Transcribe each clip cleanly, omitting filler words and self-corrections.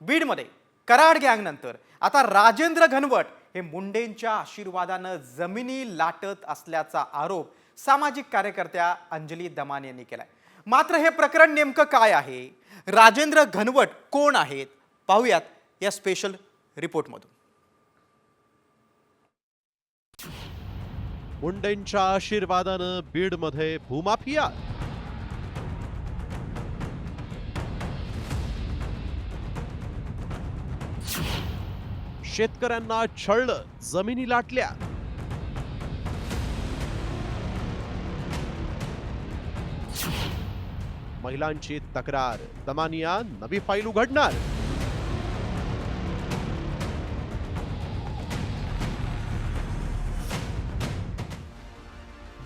बीडमध्ये कराड गँगनंतर आता राजेंद्र घनवट हे मुंडेंच्या आशीर्वादानं जमिनी लाटत असल्याचा आरोप सामाजिक कार्यकर्त्या अंजली दमाने यांनी केलाय। मात्र हे प्रकरण नेमकं काय आहे, राजेंद्र घनवट कोण आहेत, पाहूयात या स्पेशल रिपोर्टमधून। मुंडेंच्या आशीर्वादानं बीडमध्ये भूमाफिया। शेतकऱ्यांना छळलं, जमिनी लाटल्या। महिलांची तक्रार, दमानिया नवी फाईल उघडणार।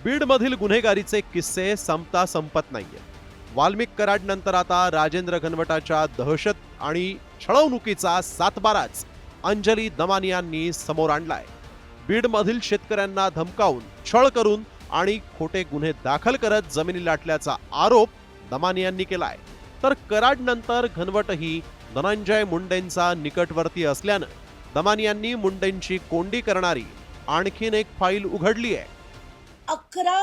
बीडमधील गुन्हेगारीचे किस्से संपता संपत नाहीये। वाल्मिक कराड नंतर आता राजेंद्र घनवटाच्या दहशत आणि छळवणुकीचा सातबाराच अंजली दमानियांनी समोर आणलाय। बीडमधील शेतकऱ्यांना धमकावून, छळ करून आणि खोटे गुन्हे दाखल करत जमिनी लाटल्याचा आरोप दमानियांनी केलाय। तर कराड नंतर घनवटही धनंजय मुंडेंचा निकटवर्ती असल्यानं दमानियांनी मुंडेंची कोंडी करणारी आणखीन एक फाईल उघडली आहे। 11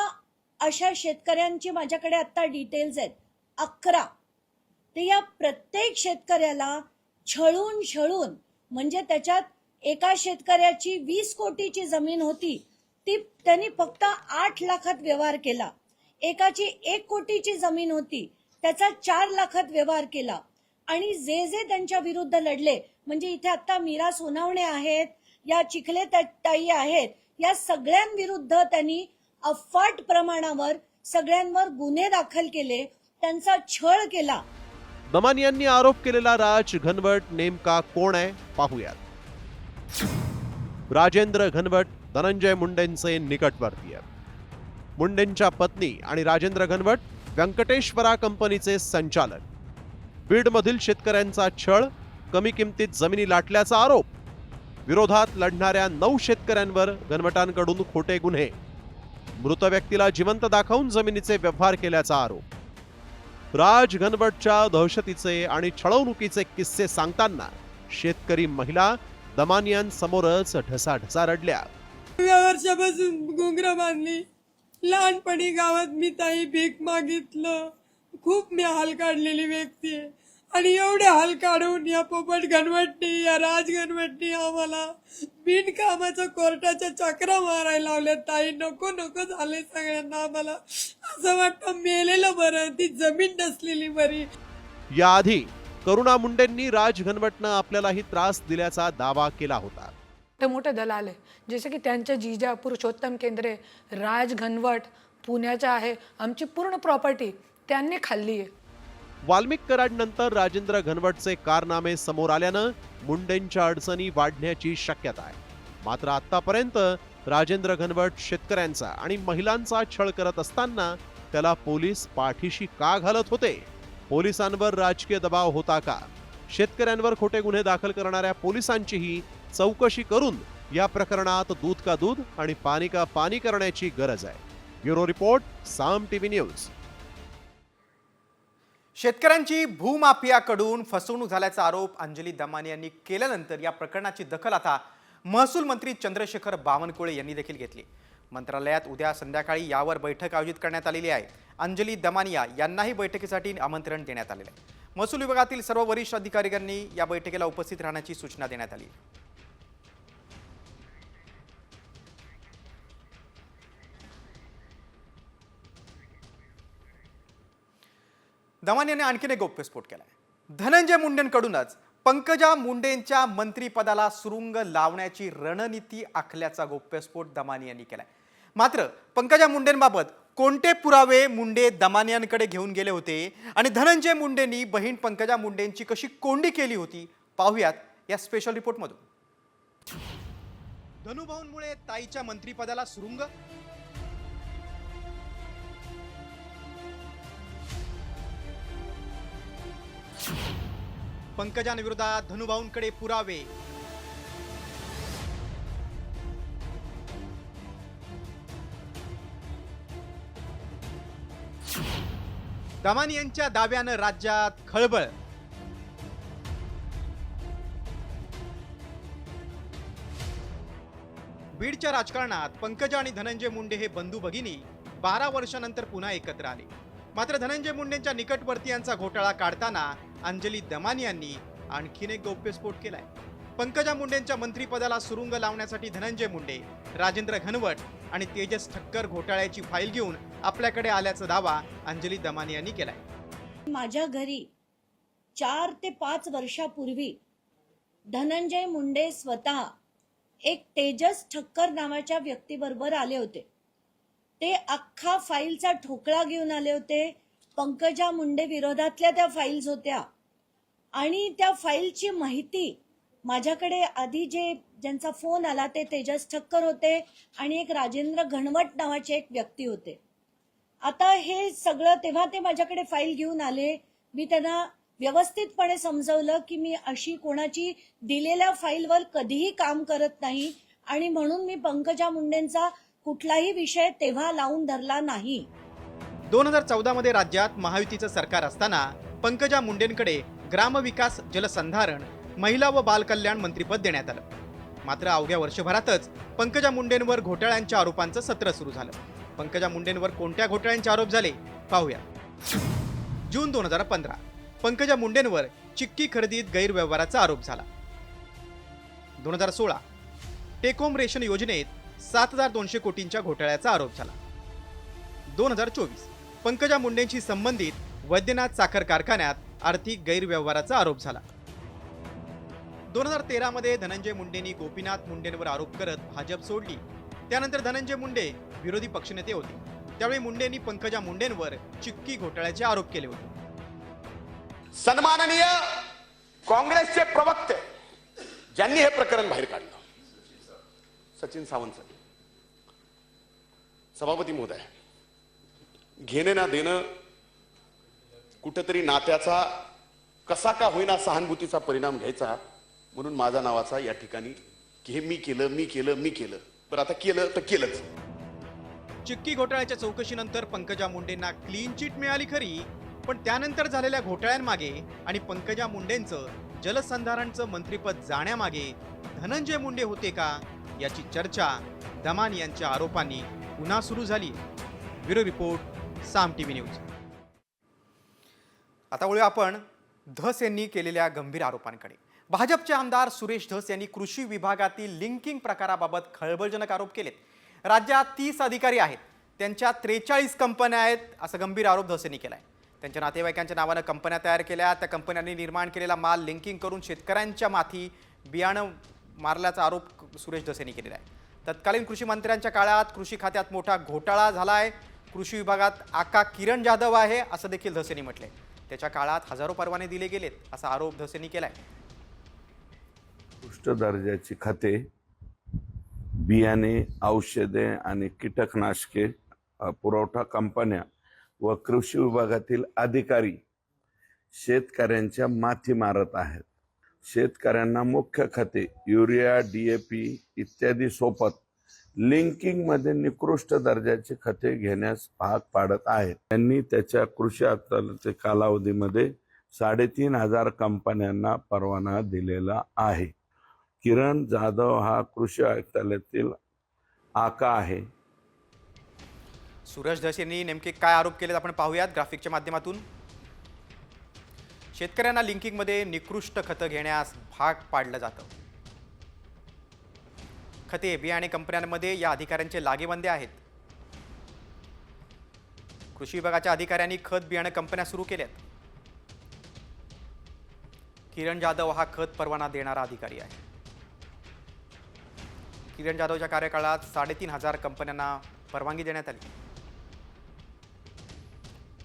अशा शेतकऱ्यांची माझ्याकडे आता डिटेल्स आहेत। 11 ते या प्रत्येक शेतकऱ्याला छळून म्हणजे त्याच्यात एका शेतकऱ्याची 20 कोटीची जमीन होती, ती त्यांनी फक्त 8 लाखात व्यवहार केला। एकाची 1 कोटीची जमीन होती, त्याचा 4 लाखात व्यवहार केला। आणि जे त्यांच्या विरुद्ध लढले, म्हणजे इथे आता मीरा सोनावणे आहेत, या चिखले ताई आहेत, या सगळ्यांविरुद्ध त्यांनी अफाट प्रमाणावर सगळ्यांवर गुन्हे दाखल केले, त्यांचा छळ केला। दमानियांनी आरोप केलेला राज घनवट नेमका कोण आहे, पाहूयात। राजेंद्र घनवट धनंजय मुंडेंचे निकटवर्तीय। मुंडेंच्या पत्नी आणि राजेंद्र घनवट व्यंकटेश्वरा कंपनीचे संचालक। बीडमधील शेतकऱ्यांचा छळ, कमी किमतीत जमिनी लाटल्याचा आरोप। विरोधात लढणाऱ्या 9 शेतकऱ्यांवर घनवटांकडून खोटे गुन्हे। मृत व्यक्तीला जिवंत दाखवून जमिनीचे व्यवहार केल्याचा आरोप। राज घनवटच्या दहशतीचे आणि छळवणुकीचे किस्से सांगताना शेतकरी महिला दमानियांसमोरच ढसाढसा रडल्या। वर्षापासून घुंगरं बांधली, लहानपणी गावात मी ताई भीक मागितलं, खूप मी हाल काढलेली व्यक्ती आहे। आणि एवढे हाल काढून या पोपट घनवटनी, या राज घनवटनी आम्हाला बिनकामाच्या कोर्टाच्या चक्रा मारायला लावल्या। ताई नको नको झाले सगळ्यांना, आम्हाला असं वाटतं मेलेलं बरं, ती जमीन नसलेली बरी। याआधी करुणा मुंडेंनी राज घनवटनं आपल्यालाही त्रास दिल्याचा दावा केला होता। मोठे दलाल आहे, जसे की त्यांचे जीजा पुरुषोत्तम केंद्रे, राज घनवट पुण्याचा आहे, आमची पूर्ण प्रॉपर्टी त्यांनी खाल्ली आहे। वाल्मिक कराड नंतर राजेंद्र घनवटचे कारनामे समोर आल्यानं मुंडेंच्या अडचणी वाढण्याची शक्यता आहे। मात्र आतापर्यंत राजेंद्र घनवट शेतकऱ्यांचा आणि महिलांचा छळ करत असताना त्याला पोलीस पाठीशी का घालत होते? पोलिसांवर राजकीय दबाव होता का? शेतकऱ्यांवर खोटे गुन्हे दाखल करणाऱ्या पोलिसांचीही चौकशी करून या प्रकरणात दूध का दूध आणि पाणी का पाणी करण्याची गरज आहे। ब्युरो रिपोर्ट, साम टीव्ही न्यूज। शेतकऱ्यांची भूमाफियाकडून फसवणूक झाल्याचा आरोप अंजली दमाने यांनी केल्यानंतर या प्रकरणाची दखल आता महसूल मंत्री चंद्रशेखर बावनकुळे यांनी देखील घेतली। मंत्रालयात उद्या संध्याकाळी यावर बैठक आयोजित करण्यात आलेली आहे। अंजली दमानिया यांनाही बैठकीसाठी आमंत्रण देण्यात आलेले आहे। महसूल विभागातील सर्व वरिष्ठ अधिकाऱ्यांनी या बैठकीला उपस्थित राहण्याची सूचना देण्यात आली। दमाने यांनी आणखीन एक गौप्यस्फोट केलाय। धनंजय मुंडेंकडूनच पंकजा मुंडेंच्या मंत्रिपदाला सुरुंग लावण्याची रणनीती आखल्याचा गौप्यस्फोट दमाने यांनी केलाय। मात्र पंकजा मुंडेंबाबत कोणते पुरावे मुंडे दमानियांकडे घेऊन गेले होते आणि धनंजय मुंडेंनी बहीण पंकजा मुंडेंची कशी कोंडी केली होती, पाहूयात या स्पेशल रिपोर्टमधून। धनुभाऊंमुळे ताईच्या मंत्रिपदाला सुरुंग, पंकजांविरोधात धनुभाऊंकडे पुरावे, दमानियांच्या दाव्यानं राज्यात खळबळ, बीडच्या राजकारणात पंकजा आणि धनंजय मुंडे हे बंधू भगिनी 12 वर्षानंतर पुन्हा एकत्र आले. मात्र धनंजय मुंडेंच्या निकटवर्तीयांचा घोटाळा काढताना अंजली दमानी यांनी आणखीन एक गौप्यस्फोट केलाय. पंकजा मुंडेंच्या मंत्रिपदाला सुरुंग लावण्यासाठी धनंजय मुंडे, राजेंद्र घनवट आणि तेजस ठक्कर घोटाळ्याची फाईल घेऊन आपल्याकडे आल्याचा दावा अंजली दमानी यांनी केलाय. माझ्या घरी 4 ते 5 वर्षापूर्वी धनंजय मुंडे स्वतः एक तेजस ठक्कर नावाच्या व्यक्तीबरोबर आले होते. ते अख्खा फाईलचा ठोकळा घेऊन आले होते. पंकजा मुंडे विरोधातल्या त्या फाईल्स होत्या आणि त्या फाईलची माहिती माझ्याकडे आधी ज्यांचा फोन आला ते तेजस ठक्कर होते आणि एक राजेंद्र घनवट नावाचे एक व्यक्ती होते. आता हे सगळं तेव्हा ते माझ्याकडे फाईल घेऊन आले. मी त्यांना व्यवस्थितपणे समजवलं की मी अशी कोणाची दिलेल्या फाईलवर कधीही काम करत नाही आणि म्हणून मी पंकजा मुंडेंचा कुठलाही विषय तेव्हा लावून धरला नाही. 2014 मध्ये राज्यात महायुतीचं सरकार असताना पंकजा मुंडेंकडे ग्रामविकास, जलसंधारण, महिला व बालकल्याण मंत्रिपद देण्यात आलं. मात्र अवघ्या वर्षभरातच पंकजा मुंडेंवर घोटाळ्यांच्या आरोपांचं सत्र सुरू झालं. पंकजा मुंडेंवर कोणत्या घोटाळ्यांचे आरोप झाले पाहूया. जून 2015 पंकजा मुंडेंवर चिक्की खरेदीत गैरव्यवहाराचा आरोप झाला. 2016 टेकोम रेशन योजनेत 7,200 कोटींच्या घोटाळ्याचा आरोप झाला. 2024 पंकजा मुंडेंशी संबंधित वैद्यनाथ साखर कारखान्यात आर्थिक गैरव्यवहाराचा आरोप झाला. 2013 मध्ये धनंजय मुंडेंनी गोपीनाथ मुंडेंवर आरोप करत भाजप सोडली. त्यानंतर धनंजय मुंडे विरोधी पक्षनेते होते. त्यावेळी मुंडेंनी पंकजा मुंडेंवर चिक्की घोटाळ्याचे आरोप केले होते. सन्माननीय काँग्रेसचे प्रवक्ते ज्यांनी हे प्रकरण बाहेर काढलं, सचिन सावंत सर, सभापती महोदय, घेणं ना देणं कुठेतरी नात्याचा कसा का होईना सहानुभूतीचा परिणाम घ्यायचा म्हणून माझा नावाचा या ठिकाणी की हे मी केलं. पण आता केलं तर केलंच. चिक्की घोटाळ्याच्या चौकशीनंतर पंकजा मुंडेंना क्लीन चिट मिळाली खरी, पण त्यानंतर झालेल्या घोटाळ्यांमागे आणि पंकजा मुंडेंचं जलसंधारणचं मंत्रिपद जाण्यामागे धनंजय मुंडे होते का याची चर्चा दमानी यांच्या आरोपांनी पुन्हा सुरू झाली. ब्युरो रिपोर्ट, साम टीव्ही न्यूज. आता वळूया आपण धस यांनी केलेल्या गंभीर आरोपांकडे. भाजपचे आमदार सुरेश धस यांनी कृषी विभागातील लिंकिंग प्रकाराबाबत खळबळजनक आरोप केलेत. राज्यात 30 अधिकारी आहेत, त्यांच्या 43 कंपन्या आहेत, असा गंभीर आरोप धस यांनी केलाय. त्यांच्या नातेवाईकांच्या नावानं कंपन्या तयार केल्या, त्या कंपन्यांनी निर्माण केलेला माल लिंकिंग करून शेतकऱ्यांच्या माथी बियाणं मारल्याचा आरोप सुरेश धस यांनी केलेला आहे. तत्कालीन कृषी मंत्र्यांच्या काळात कृषी खात्यात मोठा घोटाळा झालाय. कृषी विभागात आका किरण जाधव आहे असं देखील धस यांनी म्हटलंय. त्याच्या काळात हजारो परवाने दिले गेलेत असा आरोप धस यांनी केलाय. उत्कृष्ट दर्जाची खते, बियाणे, औषधे आणि कीटकनाशके पुरवठा कंपन्या व कृषी विभागातील अधिकारी शेतकऱ्यांच्या माथी मारत आहेत. शेतकऱ्यांना मुख्य खते युरिया, DAP इत्यादी सोबत लिंकिंग मध्ये निकृष्ट दर्जाची खते घेण्यास भाग पाडत आहेत. त्यांनी त्याच्या कृषी आयुक्तालयाच्या कालावधीमध्ये 3,500 कंपन्यांना परवाना दिलेला आहे. किरण जाधव हा कृषी आयुक्तालयातील आका आहे. सुरेश धस यांनी नेमके काय आरोप केलेत आपण पाहूयात ग्राफिकच्या माध्यमातून. शेतकऱ्यांना लिंकिंगमध्ये निकृष्ट खतं घेण्यास भाग पाडलं जातं. खते, बियाणे कंपन्यांमध्ये या अधिकाऱ्यांचे लागेबंदे आहेत. कृषी विभागाच्या अधिकाऱ्यांनी खत बियाणे कंपन्या सुरू केल्यात. किरण जाधव हा खत परवाना देणारा अधिकारी आहे. किरण जाधवच्या कार्यकाळात 3,500 कंपन्यांना परवानगी देण्यात आली.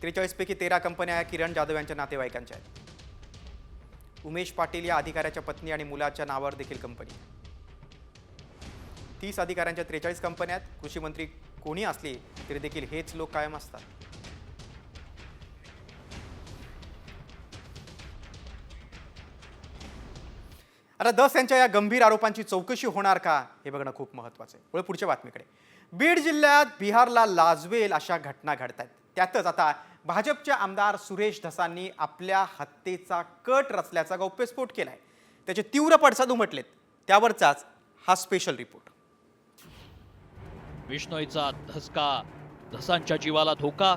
43 पैकी 13 कंपन्या किरण जाधव यांच्या नातेवाईकांच्या आहेत. उमेश पाटील या अधिकाऱ्याच्या पत्नी आणि मुलाच्या नावावर देखील कंपनी. 30 अधिकाऱ्यांच्या 43 कंपन्यात कृषी मंत्री कोणी असले तरी देखील हेच लोक कायम असतात. आता धस यांच्या या गंभीर आरोपांची चौकशी होणार का हे बघणं खूप महत्त्वाचं आहे. पुढच्या बातमीकडे. बीड जिल्ह्यात बिहारला लाजवेल अशा घटना घडत आहेत. त्यातच आता भाजपचे आमदार सुरेश धसांनी आपल्या हत्येचा कट रचल्याचा गौप्यस्फोट केलाय. त्याचे तीव्र पडसाद उमटलेत. त्यावरचाच हा स्पेशल रिपोर्ट. बिश्नोईचा धसका, धसांच्या जीवाला धोका.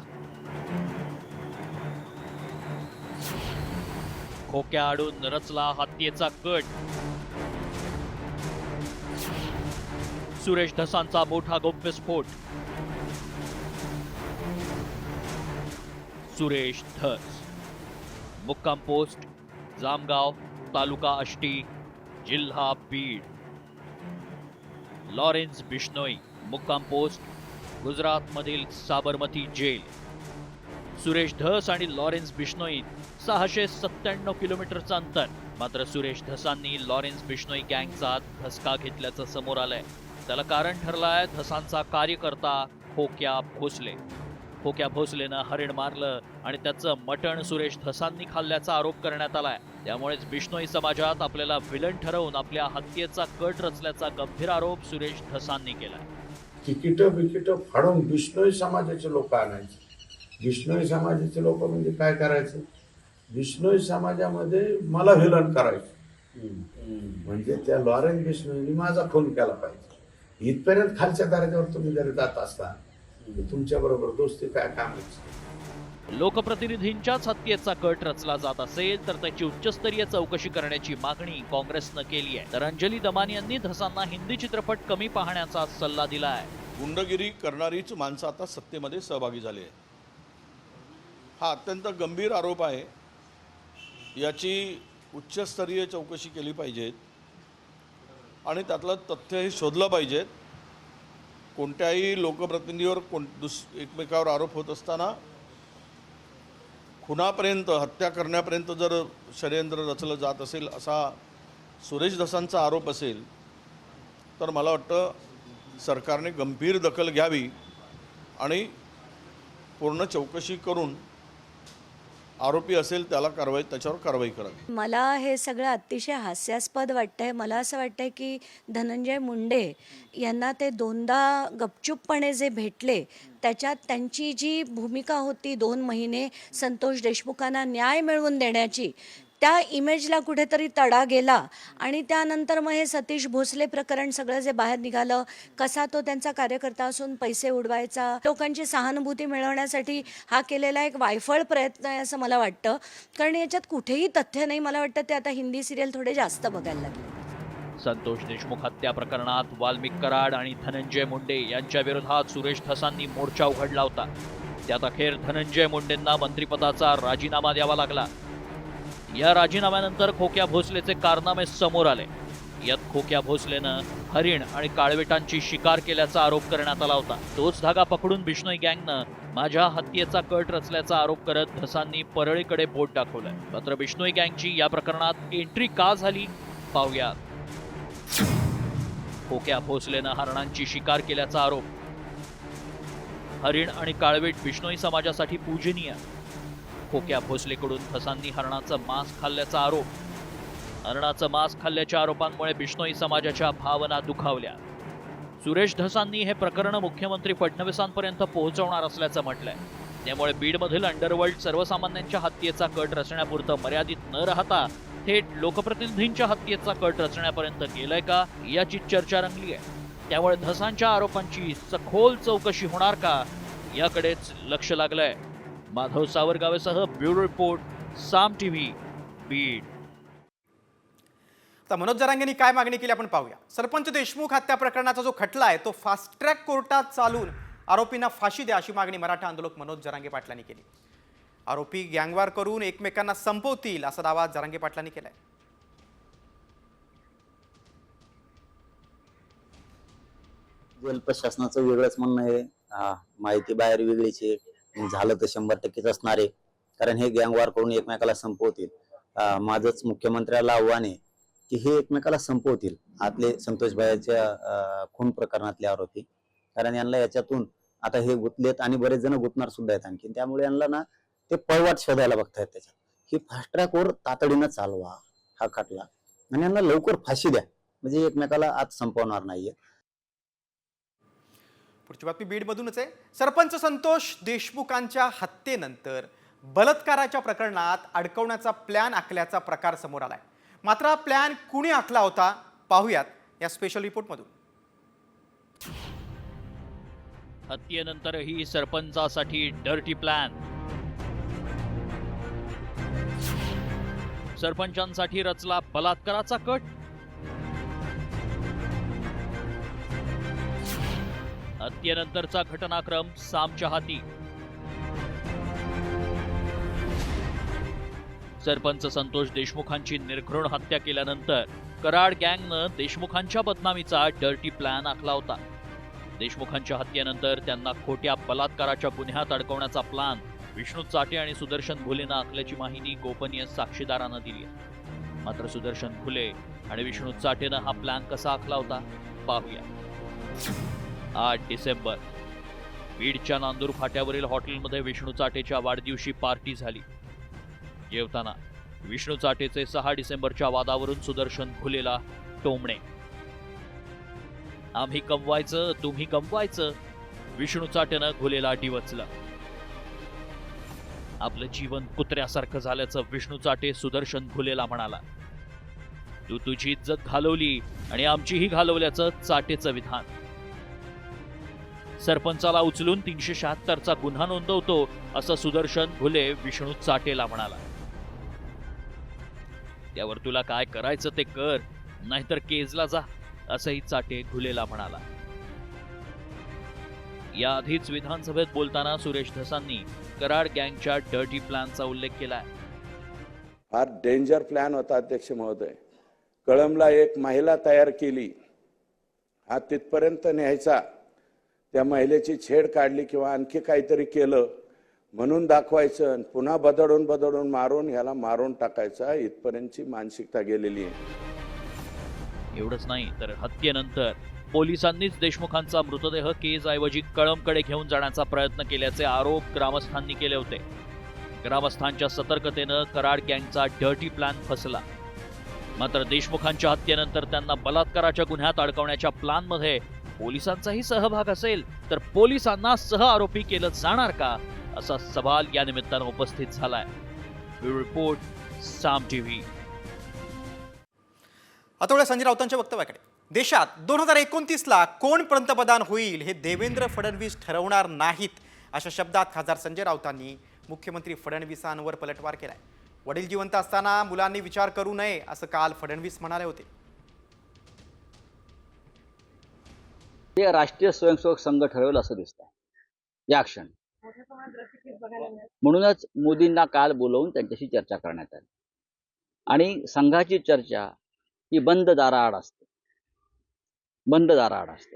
खोक्या आडून रचला हत्येचा कट. सुरेश धसांचा मोठा गौप्यस्फोट. सुरेश धस, मुक्काम पोस्ट जामगाव, तालुका आष्टी, जिल्हा बीड. लॉरेन्स बिश्नोई, मुक्काम पोस्ट गुजरातमधील साबरमती जेल. सुरेश धस आणि लॉरेन्स बिश्नोई 697 किलोमीटरचं अंतर. मात्र सुरेश धसांनी लॉरेन्स बिश्नोई गँगचा धसका घेतल्याचं समोर आलंय. त्याला कारण ठरलाय धसांचा कार्यकर्ता खोक्या भोसले. खोक्या भोसलेनं हरिण मारलं आणि त्याचं मटण सुरेश धसांनी खाल्ल्याचा आरोप करण्यात आलाय. त्यामुळेच बिश्नोई समाजात आपल्याला विलन ठरवून आपल्या हत्येचा कट रचल्याचा गंभीर आरोप सुरेश धसांनी केलाय. तिकीट फाडून बिश्नोई समाजाचे लोक आणायचे. बिश्नोई समाजाचे लोक म्हणजे काय करायचं, बिश्नोई समाजामध्ये मला विलन करायचं. म्हणजे त्या लॉरेन्स बिश्नोईनी माझा खून केला पाहिजे. इथपर्यंत खालच्या दर्जावर तुम्ही जरी जात असता तुमच्या बरोबर दोस्ती काय कामाची. लोकप्रतिनिधींच्याच हत्येचा कट रचला जात असेल तर त्याची उच्चस्तरीय चौकशी करण्याची मागणी काँग्रेसनं केली आहे. तर अंजली दमानी यांनी धसांना हिंदी चित्रपट कमी पाहण्याचा सल्ला दिला आहे. गुंडगिरी करणारीच माणसं आता सत्तेमध्ये सहभागी झाली आहे. हा अत्यंत गंभीर आरोप आहे. याची उच्चस्तरीय चौकशी केली पाहिजे आणि त्यातलं तथ्य हे शोधलं पाहिजे. कोणत्याही लोकप्रतिनिधीवर एकमेकावर आरोप होत असताना खुनापर्यंत, हत्या करण्यापर्यंत जर षडयंत्र रचलं जात असेल असा सुरेश धसांचा आरोप असेल तर मला वाटतं सरकारने गंभीर दखल घ्यावी आणि पूर्ण चौकशी करून आरोपी असेल त्याच्यावर कारवाई करावी. मला हे सगळं अतिशय हास्यास्पद वाटतंय. मला असं वाटतंय की धनंजय मुंडे यांना ते दोनदा गपचूपपणे जे भेटले त्याच्यात त्यांची जी भूमिका होती 2 महिने संतोष देशमुखांना न्याय मिळवून देण्याची, त्या इमेजला कुठेतरी तडा गेला. आणि त्यानंतर मग हे सतीश भोसले प्रकरण सगळं जे बाहेर निघालं, कसा तो त्यांचा कार्यकर्ता असून पैसे उडवायचा, लोकांची सहानुभूती मिळवण्यासाठी हा केलेला एक वायफळ प्रयत्न आहे असं मला वाटतं. कारण याच्यात कुठेही तथ्य नाही. मला वाटतं ते आता हिंदी सिरियल थोडे जास्त बघायला लागले. संतोष देशमुख हत्या प्रकरणात वाल्मिक कराड आणि धनंजय मुंडे यांच्या विरोधात सुरेश धसांनी मोर्चा उघडला होता. त्यात अखेर धनंजय मुंडेंना मंत्रिपदाचा राजीनामा द्यावा लागला. या राजीनाम्यानंतर खोक्या भोसलेचे कारनामे समोर आले. यात खोक्या भोसलेनं हरिण आणि काळवेटांची शिकार केल्याचा आरोप करण्यात आला होता. तोच धागा पकडून बिश्नोई गँगनं माझ्या हत्येचा कट रचल्याचा आरोप करत धसांनी परळीकडे बोट दाखवलंय. मात्र बिश्नोई गँगची या प्रकरणात एंट्री का झाली पाहूयात. खोक्या भोसलेनं हरणांची शिकार केल्याचा आरोप. हरिण आणि काळवेट बिश्नोई समाजासाठी पूजनीय. खोक्या भोसलेकडून धसांनी हरणाचं मांस खाल्ल्याचा आरोप. हरणाचं मांस खाल्ल्याच्या आरोपांमुळे बिश्नोई समाजाच्या भावना दुखावल्या. सुरेश धसांनी हे प्रकरण मुख्यमंत्री फडणवीसांपर्यंत पोहोचवणार असल्याचं म्हटलंय. त्यामुळे बीडमधील अंडरवर्ल्ड सर्वसामान्यांच्या हत्येचा कट रचण्यापुरतं मर्यादित न राहता थेट लोकप्रतिनिधींच्या हत्येचा कट रचण्यापर्यंत गेलंय का याची चर्चा रंगली आहे. त्यामुळे धसांच्या आरोपांची सखोल चौकशी होणार का याकडेच लक्ष लागलंय. माधव सावरगावेसह ब्युरो रिपोर्ट, साम टीव्ही, बीड. तर मनोज जरांगेंनी काय मागणी केली आपण पाहूया. सरपंच देशमुख हत्या प्रकरणाचा जो खटला आहे तो फास्ट ट्रॅक कोर्टात चालून आरोपींना फाशी द्या अशी मागणी मराठा आंदोलक मनोज जरांगे पाटलांनी केली. आरोपी गँगवार करून एकमेकांना संपवतील असा दावा जरांगे पाटलांनी केलाय. जेल प्रशासनाचं वेगळंच म्हणणं आहे, माहिती बाहेर वेगळीच आहे. झालं तर 100%च असणार आहे, कारण हे गँगवार करून एकमेकाला संपवतील. माझंच मुख्यमंत्र्याला आव्हान आहे की हे एकमेकाला संपवतील, आतले संतोष भाईच्या खून प्रकरणातले आरोपी. कारण यांना याच्यातून आता हे गुंतलेत आणि बरेच जण गुंतणार सुद्धा आहेत आणखी. त्यामुळे यांना ना ते पळवाट शोधायला बघतायत. त्याच्यात ही फास्ट ट्रॅकवर तातडीनं चालवा हा खटला आणि यांना लवकर फाशी द्या, म्हणजे एकमेकाला आत संपवणार नाहीये. पुढची बातमी बीडमधूनच आहे. सरपंच संतोष देशमुखांच्या हत्येनंतर बलात्काराच्या प्रकरणात अडकवण्याचा प्लॅन आखल्याचा प्रकार समोर आलाय. मात्र हा प्लॅन कुणी आखला होता पाहूयात या स्पेशल रिपोर्टमधून. हत्येनंतरही सरपंचासाठी डर्टी प्लॅन. सरपंचांसाठी रचला बलात्काराचा कट. हत्येनंतरचा घटनाक्रम सामच्या हाती. सरपंच संतोष देशमुखांची निर्घृण हत्या केल्यानंतर कराड गँगनं देशमुखांच्या बदनामीचा डर्टी प्लॅन आखला होता. देशमुखांच्या हत्येनंतर त्यांना खोट्या बलात्काराच्या गुन्ह्यात अडकवण्याचा प्लॅन विष्णू चाटे आणि सुदर्शन घुलेनं आखल्याची माहिती गोपनीय साक्षीदारांना दिली. मात्र सुदर्शन घुले आणि विष्णू चाटेनं हा प्लॅन कसा आखला होता पाहूया. 8 डिसेंबर बीडच्या नांदूर फाट्यावरील हॉटेलमध्ये विष्णू चाटेच्या वाढदिवशी पार्टी झाली. जेवताना विष्णू चाटेचे 6 डिसेंबरच्या वादावरून सुदर्शन घुलेला टोमणे. आम्ही कमवायचं, तुम्ही गमवायचं, विष्णू चाटेनं घुलेला डिवचलं. आपलं जीवन कुत्र्यासारखं झाल्याचं विष्णू चाटे सुदर्शन घुलेला म्हणाला. तू तुझी इज्जत घालवली आणि आमचीही घालवल्याचं चाटेचं विधान. सरपंचाला उचलून 376चा गुन्हा नोंदवतो असं सुदर्शन घुले विष्णू चाटेला म्हणाला. त्यावर तुला काय करायचं ते कर, नाहीतर केजला जा, असंही चाटे घुलेला म्हणाला. याआधीच विधानसभेत बोलताना सुरेश धसांनी कराड गँगच्या डर्टी प्लॅनचा उल्लेख केलाय. फार डेंजर प्लॅन होता अध्यक्ष महोदय. कळमला एक महिला तयार केली, हा तिथपर्यंत न्यायचा, त्या महिलेची छेड काढली किंवा आणखी काहीतरी केलं म्हणून दाखवायचं, पुन्हा बदडून मारून ह्याला मारून टाकायचा, इथपर्यंतची मानसिकता गेलेली आहे. एवढंच नाही तर हत्येनंतर पोलिसांनीच देशमुखांचा मृतदेह केजऐवजी कळमकडे घेऊन जाण्याचा प्रयत्न केल्याचे आरोप ग्रामस्थांनी केले होते. ग्रामस्थांच्या सतर्कतेनं कराड गँगचा डर्टी प्लॅन फसला. मात्र देशमुखांच्या हत्येनंतर त्यांना बलात्काराच्या गुन्ह्यात अडकवण्याच्या प्लॅनमध्ये पोलिसांचाही सहभाग असेल तर पोलिसांना सह आरोपी केलं जाणार का, असा सवाल या निमित्तानं उपस्थित झालाय. ब्युरो रिपोर्ट, साम टीव्ही. आता वेळा संजय राऊतांच्या वक्तव्याकडे. देशात 2029ला कोण पंतप्रधान होईल हे देवेंद्र फडणवीस ठरवणार नाहीत, अशा शब्दात खासदार संजय राऊतांनी मुख्यमंत्री फडणवीसांवर पलटवार केलाय. वडील जिवंत असताना मुलांनी विचार करू नये असं काल फडणवीस म्हणाले होते. ते राष्ट्रीय स्वयंसेवक संघ ठरवेल असं दिसतंय या क्षणी. म्हणूनच मोदींना काल बोलवून त्यांच्याशी चर्चा करण्यात आली. आणि संघाची चर्चा ही बंद दाराआड असते,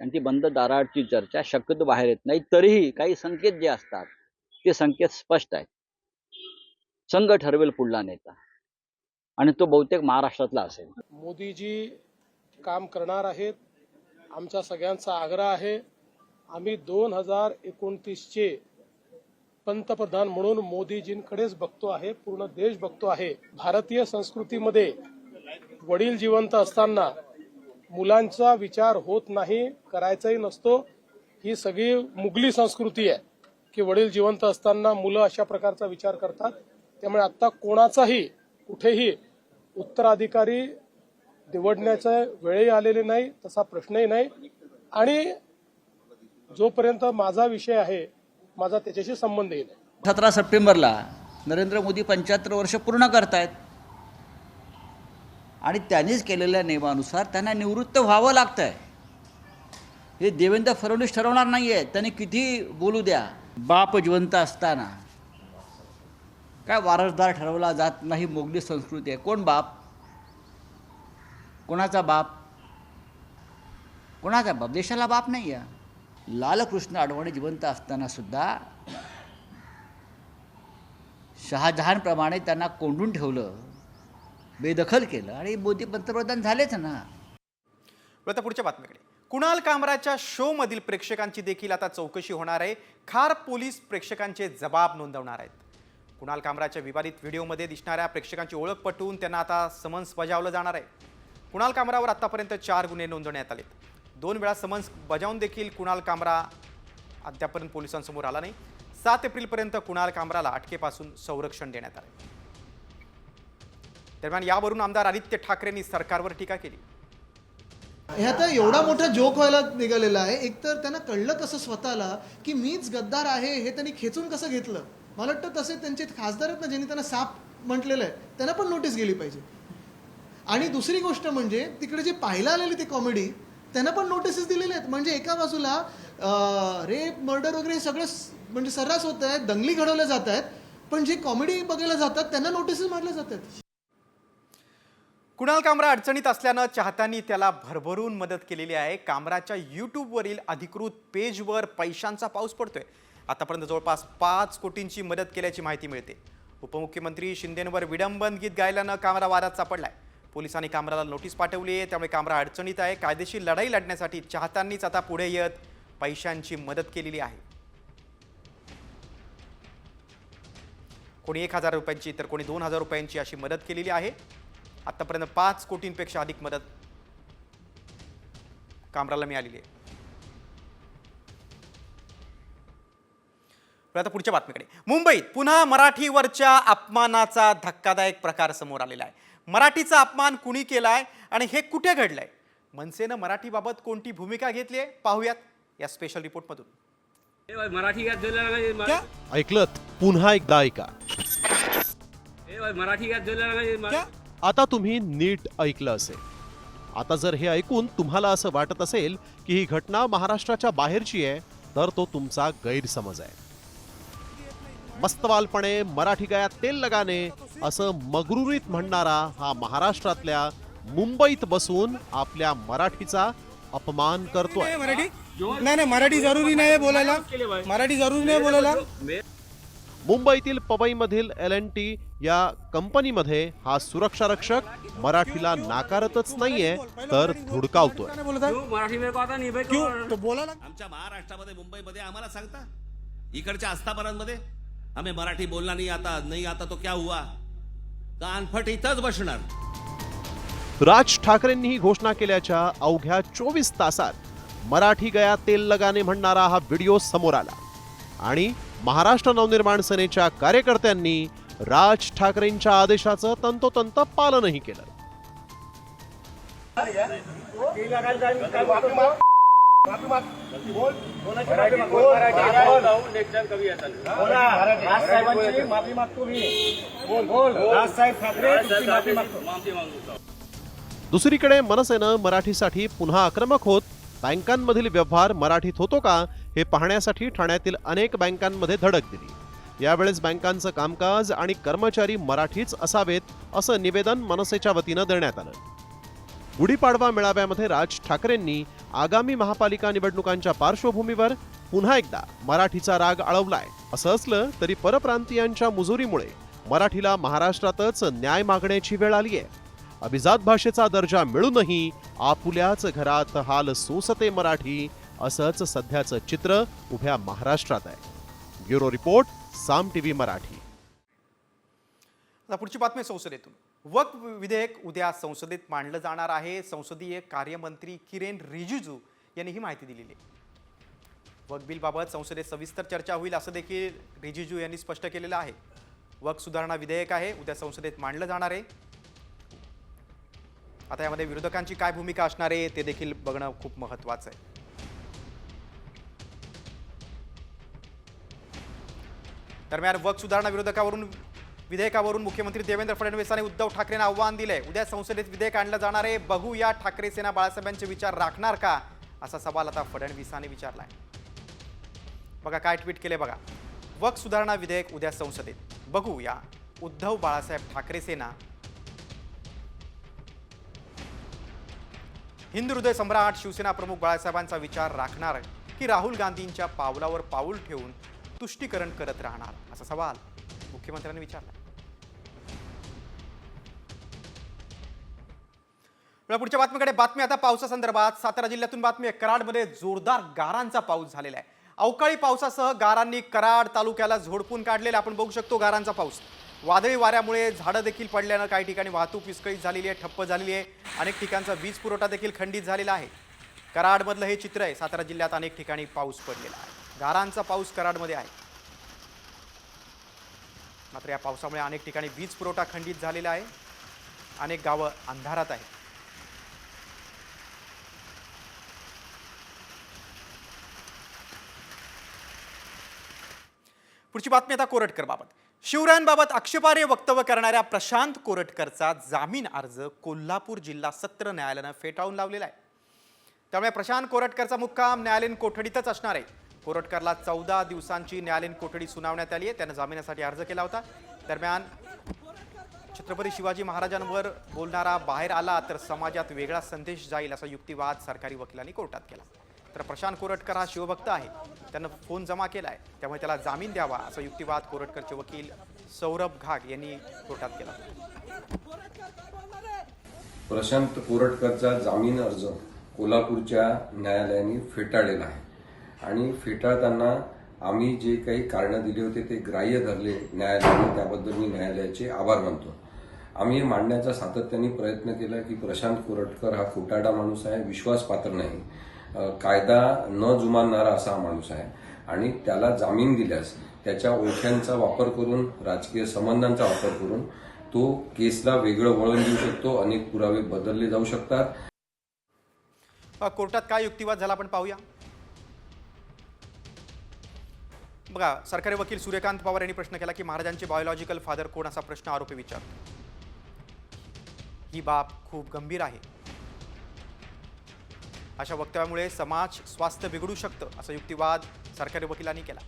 आणि ती बंद दाराआडची चर्चा शक्यतो बाहेर येत नाही. तरीही काही संकेत जे असतात ते संकेत स्पष्ट आहेत. संघ ठरवेल पुढला नेता आणि तो बहुतेक महाराष्ट्रातला असेल. मोदीजी काम करणार आहेत. आमचा सगळ्यांचा आग्रह आहे, आम्ही 2029चे पंतप्रधान म्हणून मोदीजींकडेच बघतो आहे, पूर्ण देश बघतो आहे. भारतीय संस्कृतीमध्ये वडील जिवंत असताना मुलांचा विचार होत नाही, करायचाही नसतो. ही सगळी मुघली संस्कृती आहे की वडील जिवंत असताना मुलं अशा प्रकारचा विचार करतात. त्यामुळे आता कोणाचाही कुठेही उत्तराधिकारी निवडण्याचा वेळही आलेली नाही, तसा प्रश्नही नाही. आणि जोपर्यंत माझा विषय आहे, माझा त्याच्याशी संबंधही नाही. 17 सप्टेंबरला नरेंद्र मोदी 75 वर्ष पूर्ण करतायत आणि त्यांनीच केलेल्या नियमानुसार त्यांना निवृत्त व्हावं लागतंय. हे देवेंद्र फडणवीस ठरवणार नाहीये. त्यांनी किती बोलू द्या. बाप जिवंत असताना काय वारसदार ठरवला जात नाही, मोगली संस्कृती आहे. कोण बाप, कोणाचा बाप, कोणाचा बाप? देशाला बाप नाही आहे. लालकृष्ण अडवाणी जिवंत असताना सुद्धा शहाजहानप्रमाणे त्यांना कोंडून ठेवलं, बेदखल केलं आणि मोदी पंतप्रधान झालेच ना. आता पुढच्या बातमीकडे. कुणाल कामराच्या शो मधील प्रेक्षकांची देखील आता चौकशी होणार आहे. खार पोलीस प्रेक्षकांचे जबाब नोंदवणार आहेत. कुणाल कामराच्या विवादित व्हिडिओमध्ये दिसणाऱ्या प्रेक्षकांची ओळख पटवून त्यांना आता समन्स बजावलं जाणार आहे. कुणाल कामरावर आतापर्यंत 4 गुन्हे नोंदवण्यात आलेत. 2 वेळा समन्स बजावून देखील कुणाल कामरा अद्यापर्यंत पोलिसांसमोर आला नाही. 7 एप्रिलपर्यंत कुणाल कामराला अटकेपासून संरक्षण देण्यात आले. दरम्यान यावरून आमदार आदित्य ठाकरेंनी सरकारवर टीका केली. हे आता एवढा मोठा जोक व्हायला निघालेला आहे. एकतर त्यांना कळलं कसं स्वतःला की मीच गद्दार आहे हे त्यांनी खेचून कसं घेतलं. मला वाटतं तसे त्यांचे खासदार आहेत ना, ज्यांनी त्यांना साप म्हटलेलं आहे, त्यांना पण नोटीस गेली पाहिजे. आणि दुसरी गोष्ट म्हणजे तिकडे जे पाहायला आलेली ती कॉमेडी, त्यांना पण नोटिसेस दिलेल्या आहेत. म्हणजे एका बाजूला रेप मर्डर वगैरे सगळं म्हणजे सर्रास होत आहे, दंगली घडवल्या जात आहेत, पण जे कॉमेडी बघायला जातात त्यांना नोटिसेस मारल्या जातात. कुणाल कामरा अडचणीत असल्यानं चाहत्यांनी त्याला भरभरून मदत केलेली आहे. कामराच्या यूट्यूबवरील अधिकृत पेजवर पैशांचा पाऊस पडतोय. आतापर्यंत जवळपास 5 कोटींची मदत केल्याची माहिती मिळते. उपमुख्यमंत्री शिंदेंवर विडंबन गीत गायल्यानं कामरा वादात सापडलाय. पोलिसांनी कामराला नोटीस पाठवली आहे, त्यामुळे कामरा अडचणीत आहे. कायदेशीर लढाई लढण्यासाठी चाहत्यांनीच आता पुढे येत पैशांची मदत केलेली आहे. कोणी 1,000 रुपयांची तर कोणी 2,000 रुपयांची अशी मदत केलेली आहे. आतापर्यंत 5 कोटींपेक्षा अधिक मदत कामराला मिळालेली आहे. आता पुढच्या बातमीकडे. मुंबईत पुन्हा मराठीवरच्या अपमानाचा धक्कादायक प्रकार समोर आलेला आहे. मराठीचा अपमान कुणी केलाय आणि हे कुठे घडलंय? मनसेनं मराठीबाबत कोणती भूमिका घेतली आहे पाहूयात या स्पेशल रिपोर्टमधून. ऐकलत पुन्हा एकदा ऐका. आता तुम्ही नीट ऐकलं असेल. आता जर हे ऐकून तुम्हाला असं वाटत असेल की ही घटना महाराष्ट्राच्या बाहेरची आहे, तर तो तुमचा गैरसमज आहे. मस्तवालपणे मराठी गयात तेल लगाने असं मगरुरीत म्हणणारा हा महाराष्ट्रातल्या मुंबईत बसून आपल्या मराठीचा अपमान करतोय. मराठी जरुरी नाही बोलायला, मराठी जरुरी नाही बोलायला. मुंबईतील पवईमधील LNT या कंपनीमध्ये हा सुरक्षा रक्षक मराठीला नाकारतच नाहीये, तर धुडकावतोय. आमच्या महाराष्ट्रामध्ये मुंबईमध्ये आम्हाला सांगता, इकडच्या आस्थापनांमध्ये आम्ही मराठी बोलना नाही आता तो क्या हुआ, कानफट इथंच बसणार. राज ठाकरेंनी ही घोषणा केल्याच्या अवघ्या 24 तासात मराठी गया तेल लगाने म्हणणारा हा व्हिडिओ समोर आला आणि महाराष्ट्र नवनिर्माण सेनेच्या कार्यकर्त्यांनी राज ठाकरेंच्या आदेशाचं तंतोतंत पालनही केलं. दुसरीकडे मनसेनं मराठीसाठी पुन्हा आक्रमक होत बँकांमधील व्यवहार मराठीत होतो का हे पाहण्यासाठी ठाण्यातील अनेक बँकांमध्ये धडक दिली. यावेळेस बँकांचं कामकाज आणि कर्मचारी मराठीच असावेत असं निवेदन मनसेच्या वतीनं देण्यात आलं. गुढीपाडवा मेळाव्यामध्ये राज ठाकरेंनी आगामी महापालिका निवडणुकांच्या पार्श्वभूमीवर पुन्हा एकदा मराठीचा राग आळवलाय. असं असलं तरी परप्रांतीयांच्या मुजुरीमुळे मराठीला महाराष्ट्रातच न्याय मागण्याची वेळ आली आहे. अभिजात भाषेचा दर्जा मिळूनही आपुल्याच घरात हाल सोसते मराठी, असंच सध्याचं चित्र उभ्या महाराष्ट्रात आहे. ब्युरो रिपोर्ट, साम टीव्ही मराठी. आता पुढची बातमी संसदेतून. वक्फ विधेयक उद्या संसदेत मांडलं जाणार आहे. संसदीय कार्यमंत्री किरेन रिजिजू यांनी ही माहिती दिलेली आहे. वक्फ बिलबाबत संसदेत सविस्तर चर्चा होईल असं देखील रिजिजू यांनी स्पष्ट केलेलं आहे. वक्फ सुधारणा विधेयक आहे, उद्या संसदेत मांडलं जाणार आहे. आता यामध्ये विरोधकांची काय भूमिका असणार आहे ते देखील बघणं खूप महत्त्वाचं आहे. दरम्यान वक्फ सुधारणा विधेयकावरून मुख्यमंत्री देवेंद्र फडणवीसांनी उद्धव ठाकरेंना आव्हान दिलंय. उद्या संसदेत विधेयक आणलं जाणार आहे. बघूया ठाकरे सेना बाळासाहेबांचे विचार राखणार का, असा सवाल आता फडणवीसांनी विचारलाय. बघा काय ट्विट केले बघा. वक्फ सुधारणा विधेयक उद्या संसदेत, बघूया उद्धव बाळासाहेब ठाकरे सेना हिंदू हृदय सम्राट शिवसेना प्रमुख बाळासाहेबांचा विचार राखणार की राहुल गांधींच्या पावलावर पाऊल ठेवून तुष्टीकरण करत राहणार, असा सवाल मुख्यमंत्र्यांनी विचारला. पुढच्या बातमीकडे. बातमी आता पावसासंदर्भात. सातारा जिल्ह्यातून बातमी आहे. कराडमध्ये जोरदार गारांचा पाऊस झालेला आहे. अवकाळी पावसासह गारांनी कराड तालुक्याला झोडपून काढलेला आपण बघू शकतो. गारांचा पाऊस, वादळी वाऱ्यामुळे झाडं देखील पडल्यानं काही ठिकाणी वाहतूक विस्कळीत झालेली आहे, ठप्प झालेली आहे. अनेक ठिकाणचा वीज पुरवठा देखील खंडित झालेला आहे. कराडमधलं हे चित्र आहे. सातारा जिल्ह्यात अनेक ठिकाणी पाऊस पडलेला आहे. गारांचा पाऊस कराडमध्ये आहे. मात्र या पावसामुळे अनेक ठिकाणी वीज पुरवठा खंडित झालेला आहे. अनेक गावं अंधारात आहेत. पुढची बातमी आता कोरटकरबाबत. शिवरायांबाबत आक्षेपार्ह वक्तव्य करणाऱ्या प्रशांत कोरटकरचा जामीन अर्ज कोल्हापूर जिल्हा सत्र न्यायालयानं फेटाळून लावलेला आहे. त्यामुळे प्रशांत कोरटकरचा मुक्काम न्यायालयीन कोठडीतच असणार आहे. कोरटकरला 14 दिवसांची न्यायालयीन कोठडी सुनावण्यात आली आहे. त्यानं जामिनासाठी अर्ज केला होता. दरम्यान छत्रपती शिवाजी महाराजांवर बोलणारा बाहेर आला तर समाजात वेगळा संदेश जाईल असा युक्तिवाद सरकारी वकिलांनी कोर्टात केला. तर प्रशांत कोरटकर हा शिवभक्त आहे. त्यानं फोन जमा केला आहे, त्यामुळे त्याला जामीन द्यावा असा युक्तिवाद कोरटकरचे वकील सौरभ घाग यांनी कोर्टात केला. प्रशांत कोरटकरचा जामीन अर्ज कोल्हापूरच्या न्यायालयाने फेटाळलेला आहे आणि फेटाळताना आम्ही जे काही कारणं दिली होते ते ग्राह्य धरले न्यायालयाने, त्याबद्दल मी न्यायालयाचे आभार मानतो. आम्ही हे मांडण्याचा सातत्याने प्रयत्न केला की प्रशांत कोरटकर हा खोटारडा माणूस आहे, विश्वासपात्र नाही, कायदा न जुमानणारा असा हा माणूस आहे आणि त्याला जामीन दिल्यास त्याच्या ओळख्यांचा वापर करून, राजकीय संबंधांचा वापर करून तो केसला वेगळं वळण देऊ शकतो. अनेक पुरावे बदलले जाऊ शकतात. कोर्टात काय युक्तिवाद झाला आपण पाहूया. बघा, सरकारी वकील सूर्यकांत पवार यांनी प्रश्न केला की महाराजांचे बायोलॉजिकल फादर कोण असा प्रश्न आरोपी विचारतो. ही बाब खूप गंभीर आहे. अशा वक्तव्यामुळे समाज स्वास्थ्य बिघडू शकतं असा युक्तिवाद सरकारी वकिलांनी केला.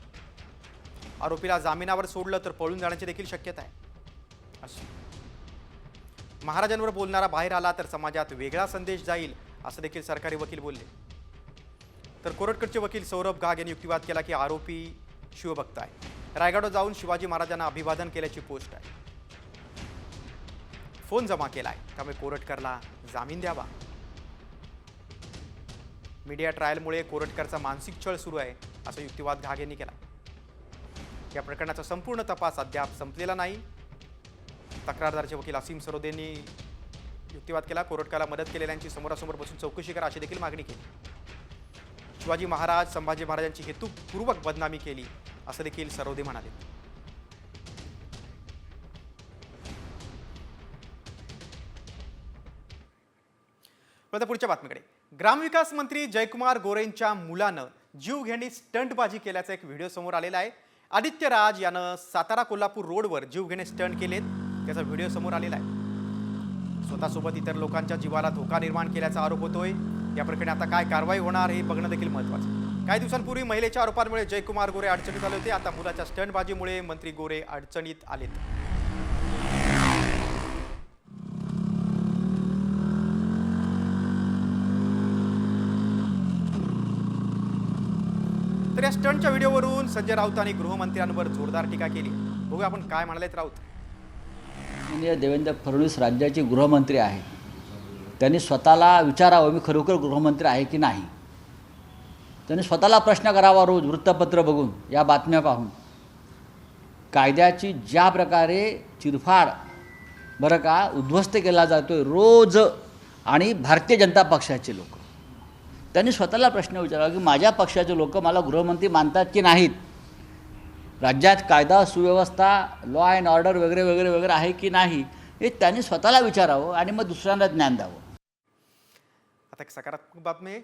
आरोपीला जामिनावर सोडलं तर पळून जाण्याची देखील शक्यता आहे. महाराजांवर बोलणारा बाहेर आला तर समाजात वेगळा संदेश जाईल असं देखील सरकारी वकील बोलले. तर कोरटकरचे वकील सौरभ घाग यांनी युक्तिवाद केला की आरोपी शिवभक्त आहे. रायगडवर जाऊन शिवाजी महाराजांना अभिवादन केल्याची पोस्ट आहे. फोन जमा केला आहे, त्यामुळे कोरटकरला जामीन द्यावा. मीडिया ट्रायलमुळे कोरटकरचा मानसिक छळ सुरू आहे असा युक्तिवाद घाग यांनी केला. या प्रकरणाचा संपूर्ण तपास अद्याप संपलेला नाही. तक्रारदाराचे वकील असीम सरोदेंनी युक्तिवाद केला. कोरटकरला मदत केलेल्यांची समोरासमोर बसून चौकशी करा अशी देखील मागणी केली. शिवाजी महाराज, संभाजी महाराजांची हेतुपूर्वक बदनामी केली असं देखील सरोदे म्हणाले. आता पुढच्या बातमीकडे. ग्रामविकास मंत्री जयकुमार गोरेंच्या मुलानं जीवघेणी स्टंटबाजी केल्याचा एक व्हिडिओ समोर आलेला आहे. आदित्य राज यानं सातारा कोल्हापूर रोडवर जीवघेणे स्टंट केलेत, त्याचा व्हिडिओ समोर आलेला आहे. स्वतःसोबत इतर लोकांच्या जीवाला धोका निर्माण केल्याचा आरोप होतोय. या प्रकरणी आता काय कारवाई होणार हे बघणं देखील महत्त्वाचं. काही दिवसांपूर्वी महिलेच्या आरोपांमुळे जयकुमार गोरे अडचणीत आले होते. आता मुलाच्या स्टंटबाजीमुळे मंत्री गोरे अडचणीत आलेत. तर या स्टंटच्या व्हिडिओवरून संजय राऊतांनी गृहमंत्र्यांवर जोरदार टीका केली. बघूया आपण काय म्हणालेत राऊत. माननीय देवेंद्र फडणवीस राज्याचे गृहमंत्री आहेत. त्यांनी स्वतःला विचारावं मी खरोखर गृहमंत्री आहे की नाही. त्यांनी स्वतःला प्रश्न करावा रोज वृत्तपत्र बघून, या बातम्या पाहून. कायद्याची ज्या प्रकारे चिरफाड बरं का उद्ध्वस्त केला जातोय रोज, आणि भारतीय जनता पक्षाचे लोक, त्यांनी स्वतःला प्रश्न विचारावा की माझ्या पक्षाचे लोक मला गृहमंत्री मानतात की नाहीत. राज्यात कायदा सुव्यवस्था, लॉ अँड ऑर्डर वगैरे वगैरे वगैरे आहे की नाही हे त्यांनी स्वतःला विचारावं आणि मग दुसऱ्यांना ज्ञान द्यावं. आता एक सकारात्मक बातमी.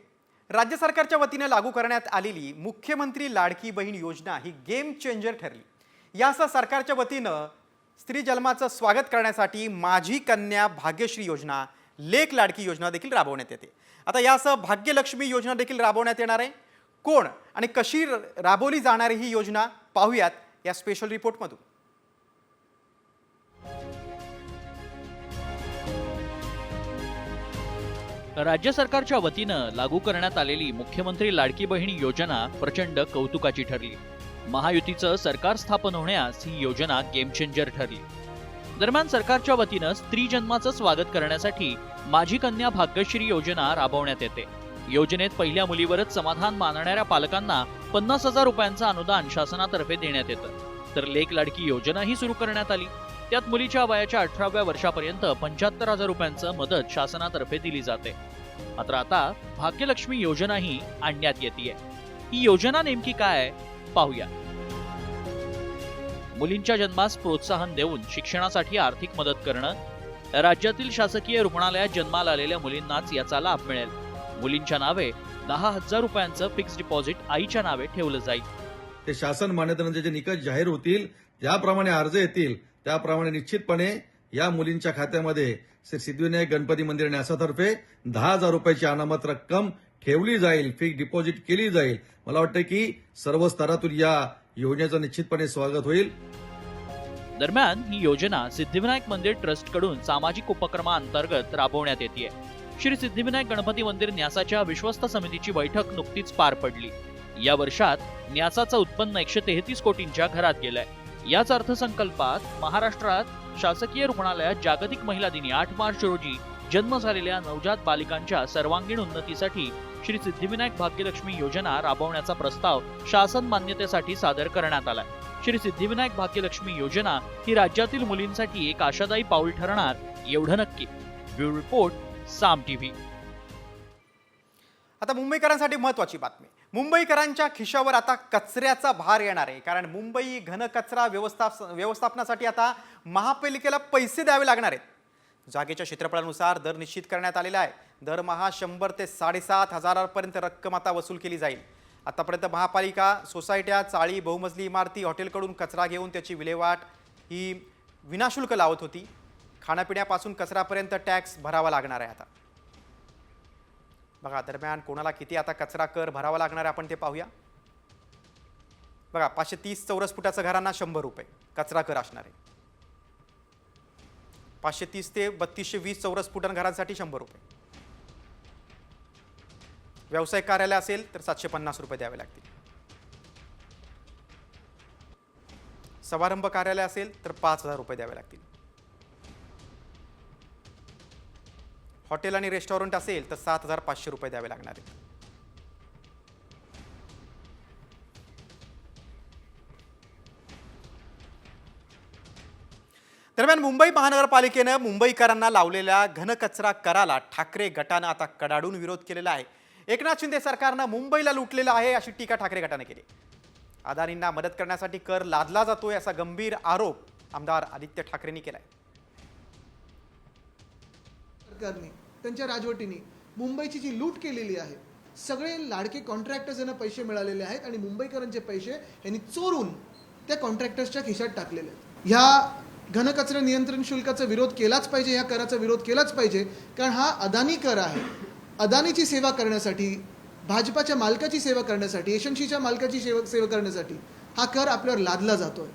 राज्य सरकारच्या वतीने लागू करण्यात आलेली मुख्यमंत्री लाडकी बहीण योजना ही गेम चेंजर ठरली. यासह सरकारच्या वतीनं स्त्री जन्माचं स्वागत करण्यासाठी माझी कन्या भाग्यश्री योजना, लेक लाडकी योजना देखील राबवण्यात येते. आता यासह भाग्यलक्ष्मी योजना देखील राबवण्यात येणार आहे. कोण आणि कशी राबवली जाणारी ही योजना पाहूयात या स्पेशल रिपोर्टमधून. राज्य सरकारच्या वतीनं लागू करण्यात आलेली मुख्यमंत्री लाडकी बहीण योजना प्रचंड कौतुकाची ठरली. महायुतीचं सरकार स्थापन होण्यास ही योजना गेम चेंजर ठरली. दरम्यान सरकारच्या वतीनं स्त्री जन्माचं स्वागत करण्यासाठी माझी कन्या भाग्यश्री योजना राबवण्यात येते. योजनेत पहिल्या मुलीवरच समाधान मानणाऱ्या पालकांना 50,000 रुपयांचं अनुदान शासनातर्फे देण्यात येतं. तर लेक लाडकी योजनाही सुरू करण्यात आली. त्यात मुलीच्या वयाच्या 18व्या वर्षापर्यंत 75,000 रुपयांचं मदत शासनातर्फे दिली जाते. मात्र आता भाग्यलक्ष्मी योजनाही आणण्यात येते. ही योजना नेमकी काय पाहूया. मुलींच्या जन्मास प्रोत्साहन देऊन शिक्षणासाठी आर्थिक मदत करणं. राज्यातील शासकीय रुग्णालयात जन्माला आलेल्या मुलींनाच याचा लाभ मिळेल. मुलींच्या नावे 10,000 रुपयांचं फिक्स डिपॉझिट आईच्या नावे ठेवलं जाईल. ते शासन मान्यतेनंतर जे निकष जाहीर होतील, ज्याप्रमाणे अर्ज येतील त्याप्रमाणे निश्चितपणे या मुलींच्या खात्यामध्ये श्री सिद्धिविनायक गणपती मंदिर न्यासातर्फे 10,000 रुपयाची अनामत रक्कम ठेवली जाईल, फिक्स डिपॉझिट केली जाईल. मला वाटतं की सर्व स्तरातून या योजनेचं निश्चितपणे स्वागत होईल. दरम्यान ही योजना सिद्धिविनायक मंदिर ट्रस्टकडून सामाजिक उपक्रमांतर्गत राबवण्यात येते. श्री सिद्धिविनायक गणपती मंदिर न्यासाच्या विश्वस्त समितीची बैठक नुकतीच पार पडली. या वर्षात न्यासाचं उत्पन्न 133 कोटींच्या घरात गेलंय. याच अर्थसंकल्पात महाराष्ट्रात शासकीय रुग्णालयात जागतिक महिला दिनी 8 मार्च रोजी जन्म झालेल्या नवजात बालिकांच्या सर्वांगीण उन्नतीसाठी श्री सिद्धिविनायक भाग्यलक्ष्मी योजना राबवण्याचा प्रस्ताव शासन मान्यतेसाठी सादर करण्यात आलाय. श्री सिद्धिविनायक भाग्यलक्ष्मी योजना ही राज्यातील मुलींसाठी एक आशादायी पाऊल ठरणार एवढं नक्की. ब्युरो रिपोर्ट, साम टीव्ही. आता मुंबईकरांसाठी महत्त्वाची बातमी. मुंबईकरांच्या खिशावर आता कचऱ्याचा भार येणार आहे, कारण मुंबई घनकचरा व्यवस्थापनासाठी आता महापालिकेला पैसे द्यावे लागणार आहेत. जागेच्या क्षेत्रफळानुसार दर निश्चित करण्यात आलेला आहे. दरमहा 100 ते 7,500 हजारांपर्यंत रक्कम आता वसूल केली जाईल. आतापर्यंत महापालिका, सोसायट्या, चाळी, बहुमजली इमारती, हॉटेलकडून कचरा घेऊन त्याची विल्हेवाट ही विनाशुल्क लावत होती. खाण्यापिण्यापासून कचऱ्यापर्यंत टॅक्स भरावा लागणार आहे आता. बघा, दरम्यान कोणाला किती आता कचरा कर भरावा लागणार आहे आपण ते पाहूया. बघा, 530 चौरस फुटाचं घरांना 100 रुपये कचरा कर असणार आहे. 530 ते 3220 चौरस फुट घरांसाठी 100 रुपये. व्यावसायिक कार्यालय असेल तर 750 रुपये द्यावे लागतील. समारंभ कार्यालय असेल तर 5,000 रुपये द्यावे लागतील. हॉटेल आणि रेस्टॉरंट असेल तर 7,500 रुपये द्यावे लागणार आहेत. दरम्यान मुंबई महानगरपालिकेनं मुंबईकरांना लावलेल्या घनकचरा कराला ठाकरे गटानं आता कडाडून विरोध केलेला आहे. एकनाथ शिंदे सरकारनं मुंबईला लुटलेलं आहे अशी टीका ठाकरे गटाने केली. अदानींना मदत करण्यासाठी कर लादला जातोय असा गंभीर आरोप आमदार आदित्य ठाकरेंनी केलाय. सरकारने त्यांच्या राजवटीने मुंबईची जी लूट केलेली आहे, सगळे लाडके कॉन्ट्रॅक्टर्स यांना पैसे मिळालेले आहेत आणि मुंबईकरांचे पैसे यांनी चोरून त्या कॉन्ट्रॅक्टर्सच्या खिशात टाकलेले आहेत. ह्या घनकचरा नियंत्रण शुल्काचा विरोध केलाच पाहिजे, ह्या कराचा विरोध केलाच पाहिजे, कारण हा अदानी कर आहे. अदानीची सेवा करण्यासाठी, भाजपाच्या मालकाची सेवा करण्यासाठी, यशस्वीच्या मालकाची सेवा करण्यासाठी हा कर आपल्यावर लादला जातोय.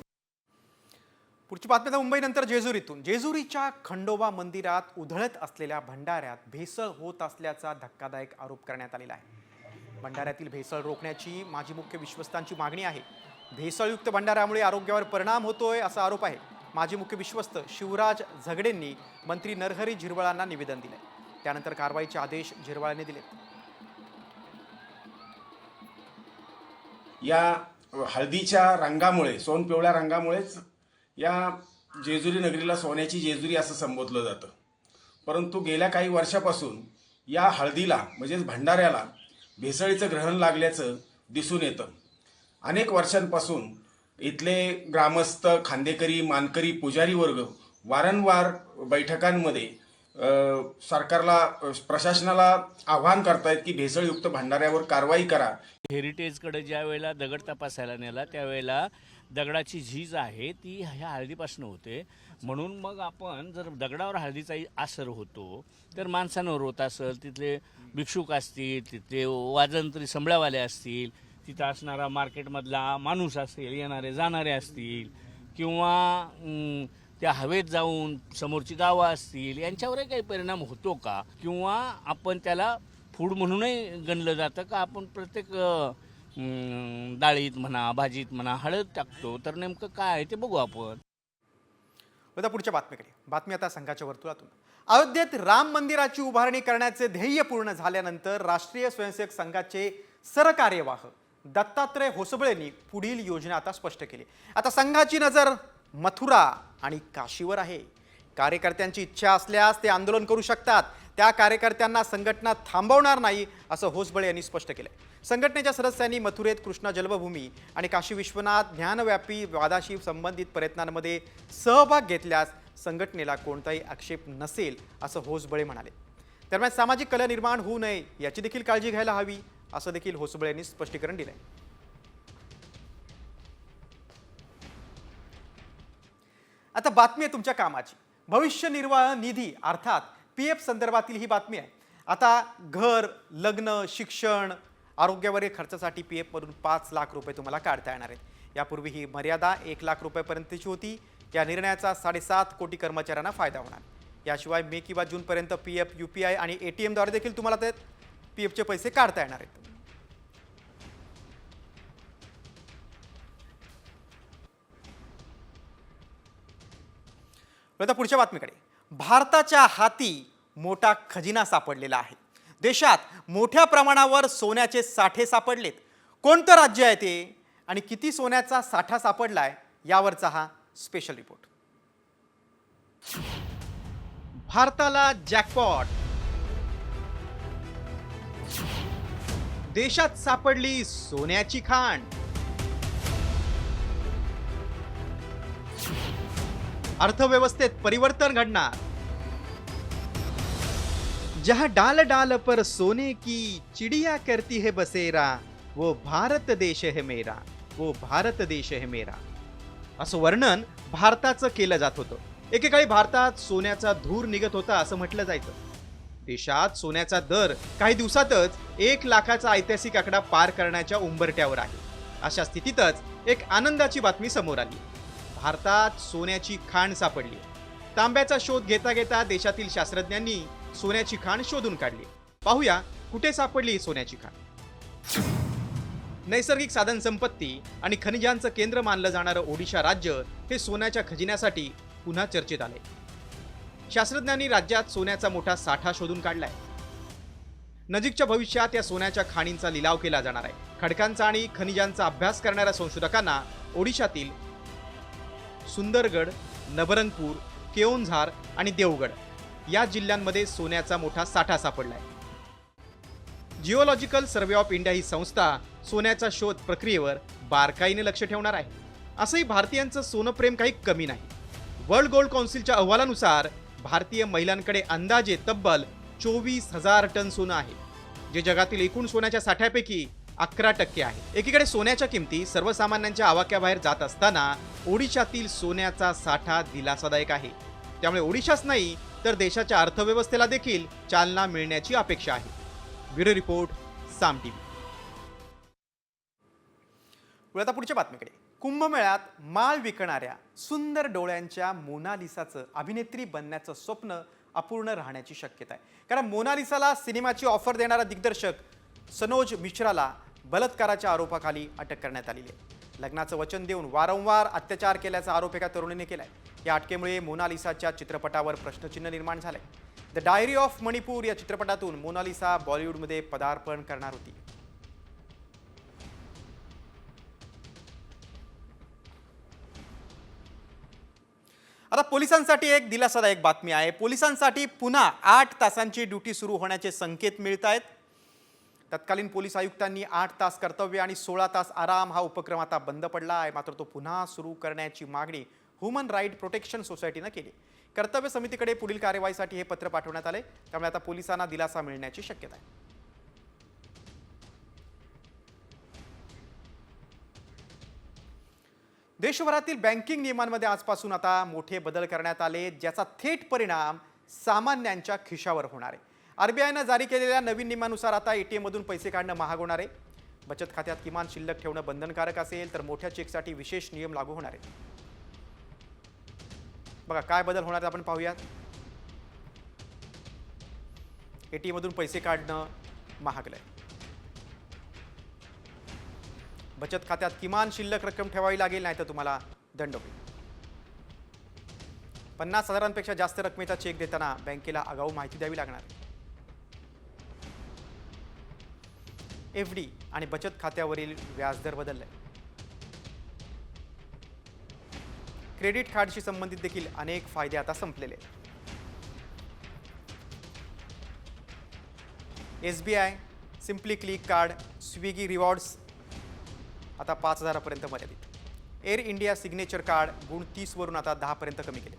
पुढची बातमी मुंबईनंतर जेजुरीतून. जेजुरीच्या खंडोबा मंदिरात उधळत असलेल्या भंडाऱ्यात भेसळ होत असल्याचा धक्कादायक आरोप करण्यात आलेला आहे. भंडाऱ्यातील भेसळ रोखण्याची माजी मुख्य विश्वस्तांची मागणी आहे. भेसळयुक्त भंडाऱ्यामुळे आरोग्यावर परिणाम होतोय असा आरोप आहे. माजी मुख्य विश्वस्त शिवराज झगडेंनी मंत्री नरहरी झिरवळांना निवेदन दिले. त्यानंतर कारवाईचे आदेश झिरवळांनी दिले. या हळदीच्या रंगामुळे, सोनपिवळ्या रंगामुळेच या जेजुरी नगरीला सोन्याची जेजुरी असं संबोधलं जातं. परंतु गेल्या काही वर्षापासून या हळदीला म्हणजेच भंडाऱ्याला भेसळीचं ग्रहण लागल्याचं दिसून येतं. अनेक वर्षांपासून इथले ग्रामस्थ, खांदेकरी, मानकरी, पुजारी वर्ग वारंवार बैठकांमध्ये सरकारला, प्रशासनाला आवाहन करतायत की भेसळयुक्त भंडाऱ्यावर कारवाई करा. हेरिटेजकडे ज्या वेळेला दगड तपासायला नेला त्यावेळेला दगडाची झीज आहे ती ह्या हळदीपासून होते. म्हणून मग आपण जर दगडावर हळदीचा असर होतो तर माणसांवर होत असेल, तिथले भिक्षुक असतील, तिथले वाजंत्री संबळावाले असतील, तिथं असणारा मार्केटमधला माणूस असेल, येणारे जाणारे असतील, किंवा त्या हवेत जाऊन समोरची गावं असतील, यांच्यावरही काही परिणाम होतो का? किंवा आपण त्याला फूड म्हणूनही गणलं जातं का? आपण प्रत्येक डाळीत म्हणा, भाजीत म्हणा हळद टाकतो, तर नेमकं काय आहे ते बघू आपण. आता पुढच्या बातमीकडे. बातमी आता संघाच्या वर्तुळातून. अयोध्येत राम मंदिराची उभारणी करण्याचे ध्येय पूर्ण झाल्यानंतर राष्ट्रीय स्वयंसेवक संघाचे सरकार्यवाह दत्तात्रय होसबळेंनी पुढील योजना आता स्पष्ट केली. आता संघाची नजर मथुरा आणि काशीवर आहे. कार्यकर्त्यांची इच्छा असल्यास ते आंदोलन करू शकतात. त्या कार्यकर्त्यांना संघटना थांबवणार नाही असं होसबळे यांनी स्पष्ट केलंय. संघटनेच्या सदस्यांनी मथुरेत कृष्ण जन्मभूमी आणि काशी विश्वनाथ ज्ञानव्यापी वादाशी संबंधित प्रयत्नांमध्ये सहभाग घेतल्यास संघटनेला कोणताही आक्षेप नसेल असं होसबळे म्हणाले. दरम्यान सामाजिक कलह निर्माण होऊ नये याची देखील काळजी घ्यायला हवी असं देखील होसबळे यांनी स्पष्टीकरण दिलंय. आता बातमी आहे तुमच्या कामाची. भविष्य निर्वाह निधी अर्थात PF संदर्भातील ही बातमी आहे. आता घर, लग्न, शिक्षण, आरोग्यावरील खर्चासाठी PF मधून 5 लाख रुपये तुम्हाला काढता येणार आहेत. यापूर्वी ही मर्यादा 1 लाख रुपयापर्यंतची होती. या निर्णयाचा 7.5 कोटी कर्मचाऱ्यांना फायदा होणार. याशिवाय मे किंवा जूनपर्यंत PF, UPI आणि ATM द्वारे देखील तुम्हाला ते PFचे पैसे काढता येणार आहेत. आता पुढच्या बातमीकडे. भारताच्या हाती मोठा खजिना सापडलेला आहे. देशात मोठ्या प्रमाणावर सोन्याचे साठे सापडलेत. कोणतं राज्य आहे ते आणि किती सोन्याचा साठा सापडलाय यावरचा हा स्पेशल रिपोर्ट. भारताला जॅकपॉट. देशात सापडली सोन्याची खाण. अर्थव्यवस्थेत परिवर्तन घडणार. जहां डाल डाल पर सोने की चिड़िया करती है बसेरा, वो भारत देश है मेरा, वो भारत देश है मेरा. असं वर्णन भारताचं केलं जात होतं. एकेकाळी भारतात सोन्याचा धूर निघत होता असं म्हटलं जायचं. देशात सोन्याचा दर काही दिवसातच 1 लाखाचा ऐतिहासिक आकडा पार करण्याच्या उंबरठ्यावर आहे. अशा स्थितीतच एक आनंदाची बातमी समोर आली. भारतात सोन्याची खाण सापडली. तांब्याचा शोध घेता घेता देशातील शास्त्रज्ञांनी सोन्याची खाण शोधून काढली. पाहूया कुठे सापडली ही सोन्याची खाण. नैसर्गिक साधन संपत्ती आणि खनिजांचं केंद्र मानलं जाणारं ओडिशा राज्य हे सोन्याच्या खजिन्यासाठी पुन्हा चर्चेत आले. शास्त्रज्ञांनी राज्यात सोन्याचा मोठा साठा शोधून काढलाय. नजीकच्या भविष्यात या सोन्याच्या खाणींचा लिलाव केला जाणार आहे. खडकांचा आणि खनिजांचा अभ्यास करणाऱ्या संशोधकांना ओडिशातील सुंदरगड, नबरंगपूर, केओंझार आणि देवगड या जिल्ह्यांमध्ये सोन्याचा मोठा साठा सापडलाय. जिओलॉजिकल सर्व्हे ऑफ इंडिया ही संस्था सोन्याचा शोध प्रक्रियेवर बारकाईने लक्ष ठेवणार आहे. असंही भारतीयांचं सोनप्रेम काही कमी नाही. वर्ल्ड गोल्ड काउन्सिलच्या अहवालानुसार भारतीय महिलांकडे अंदाजे तब्बल 24,000 टन सोनं आहे, जे जगातील एकूण सोन्याच्या साठ्यापैकी 11% आहे. एकीकडे सोन्याच्या किमती सर्वसामान्यांच्या आवाक्याबाहेर जात असताना ओडिशातील सोन्याचा साठा दिलासादायक आहे. त्यामुळे ओडिशाच नाही तर देशाच्या अर्थव्यवस्थेला देखील चालना मिळण्याची अपेक्षा आहे. ब्युरो रिपोर्ट, साम टीव्ही. आता पुढच्या बातमीकडे. कुंभमेळ्यात माळ विकणाऱ्या सुंदर डोळ्यांच्या मोनालिसाचं अभिनेत्री बनण्याचं स्वप्न अपूर्ण राहण्याची शक्यता आहे. कारण मोनालिसाला सिनेमाची ऑफर देणारा दिग्दर्शक सनोज मिश्राला बलात्काराच्या आरोपाखाली अटक करण्यात आलेली आहे. लग्नाचं वचन देऊन वारंवार अत्याचार केल्याचा आरोप एका तरुणीने केलाय. या अटकेमुळे मोनालिसाच्या चित्रपटावर प्रश्नचिन्ह निर्माण झालंय. द डायरी ऑफ मणिपूर या चित्रपटातून मोनालिसा बॉलिवूडमध्ये पदार्पण करणार होती. आता पोलिसांसाठी एक दिलासादायक बातमी आहे. पोलिसांसाठी पुन्हा 8 तासांची ड्युटी सुरू होण्याचे संकेत मिळत आहेत. तत्कालीन पोलीस आयुक्तांनी 8 तास कर्तव्य आणि 16 तास आराम हा उपक्रम आता बंद पडला आहे. मात्र तो पुन्हा सुरू करण्याची मागणी ह्युमन राईट प्रोटेक्शन सोसायटीनं केली. कर्तव्य समितीकडे पुढील कार्यवाहीसाठी हे पत्र पाठवण्यात आले. त्यामुळे आता पोलिसांना दिलासा मिळण्याची शक्यता आहे. देशभरातील बँकिंग नियमांमध्ये आजपासून आता मोठे बदल करण्यात आले, ज्याचा थेट परिणाम सामान्यांच्या खिशावर होणार आहे. RBIनं जारी केलेल्या नवीन नियमानुसार आता ATM मधून पैसे काढणं महाग होणार आहे. बचत खात्यात किमान शिल्लक ठेवणं बंधनकारक असेल तर मोठ्या चेकसाठी विशेष नियम लागू होणार आहेत. बघा काय बदल होणार आपण पाहूयात. ATM मधून पैसे काढणं महागलंय. बचत खात्यात किमान शिल्लक रक्कम ठेवावी लागेल, नाही तर तुम्हाला दंड होईल. 50,000पेक्षा जास्त रकमेचा चेक देताना बँकेला आगाऊ माहिती द्यावी लागणार. FD आणि बचत खात्यावरील व्याजदर बदलले. क्रेडिट कार्डशी संबंधित देखील अनेक फायदे आता संपलेले. SBI simply click card, Swiggy rewards आता 5,000पर्यंत मर्यादित. एअर इंडिया सिग्नेचर कार्ड गुण 30 वरून आता 10 पर्यंत कमी केले.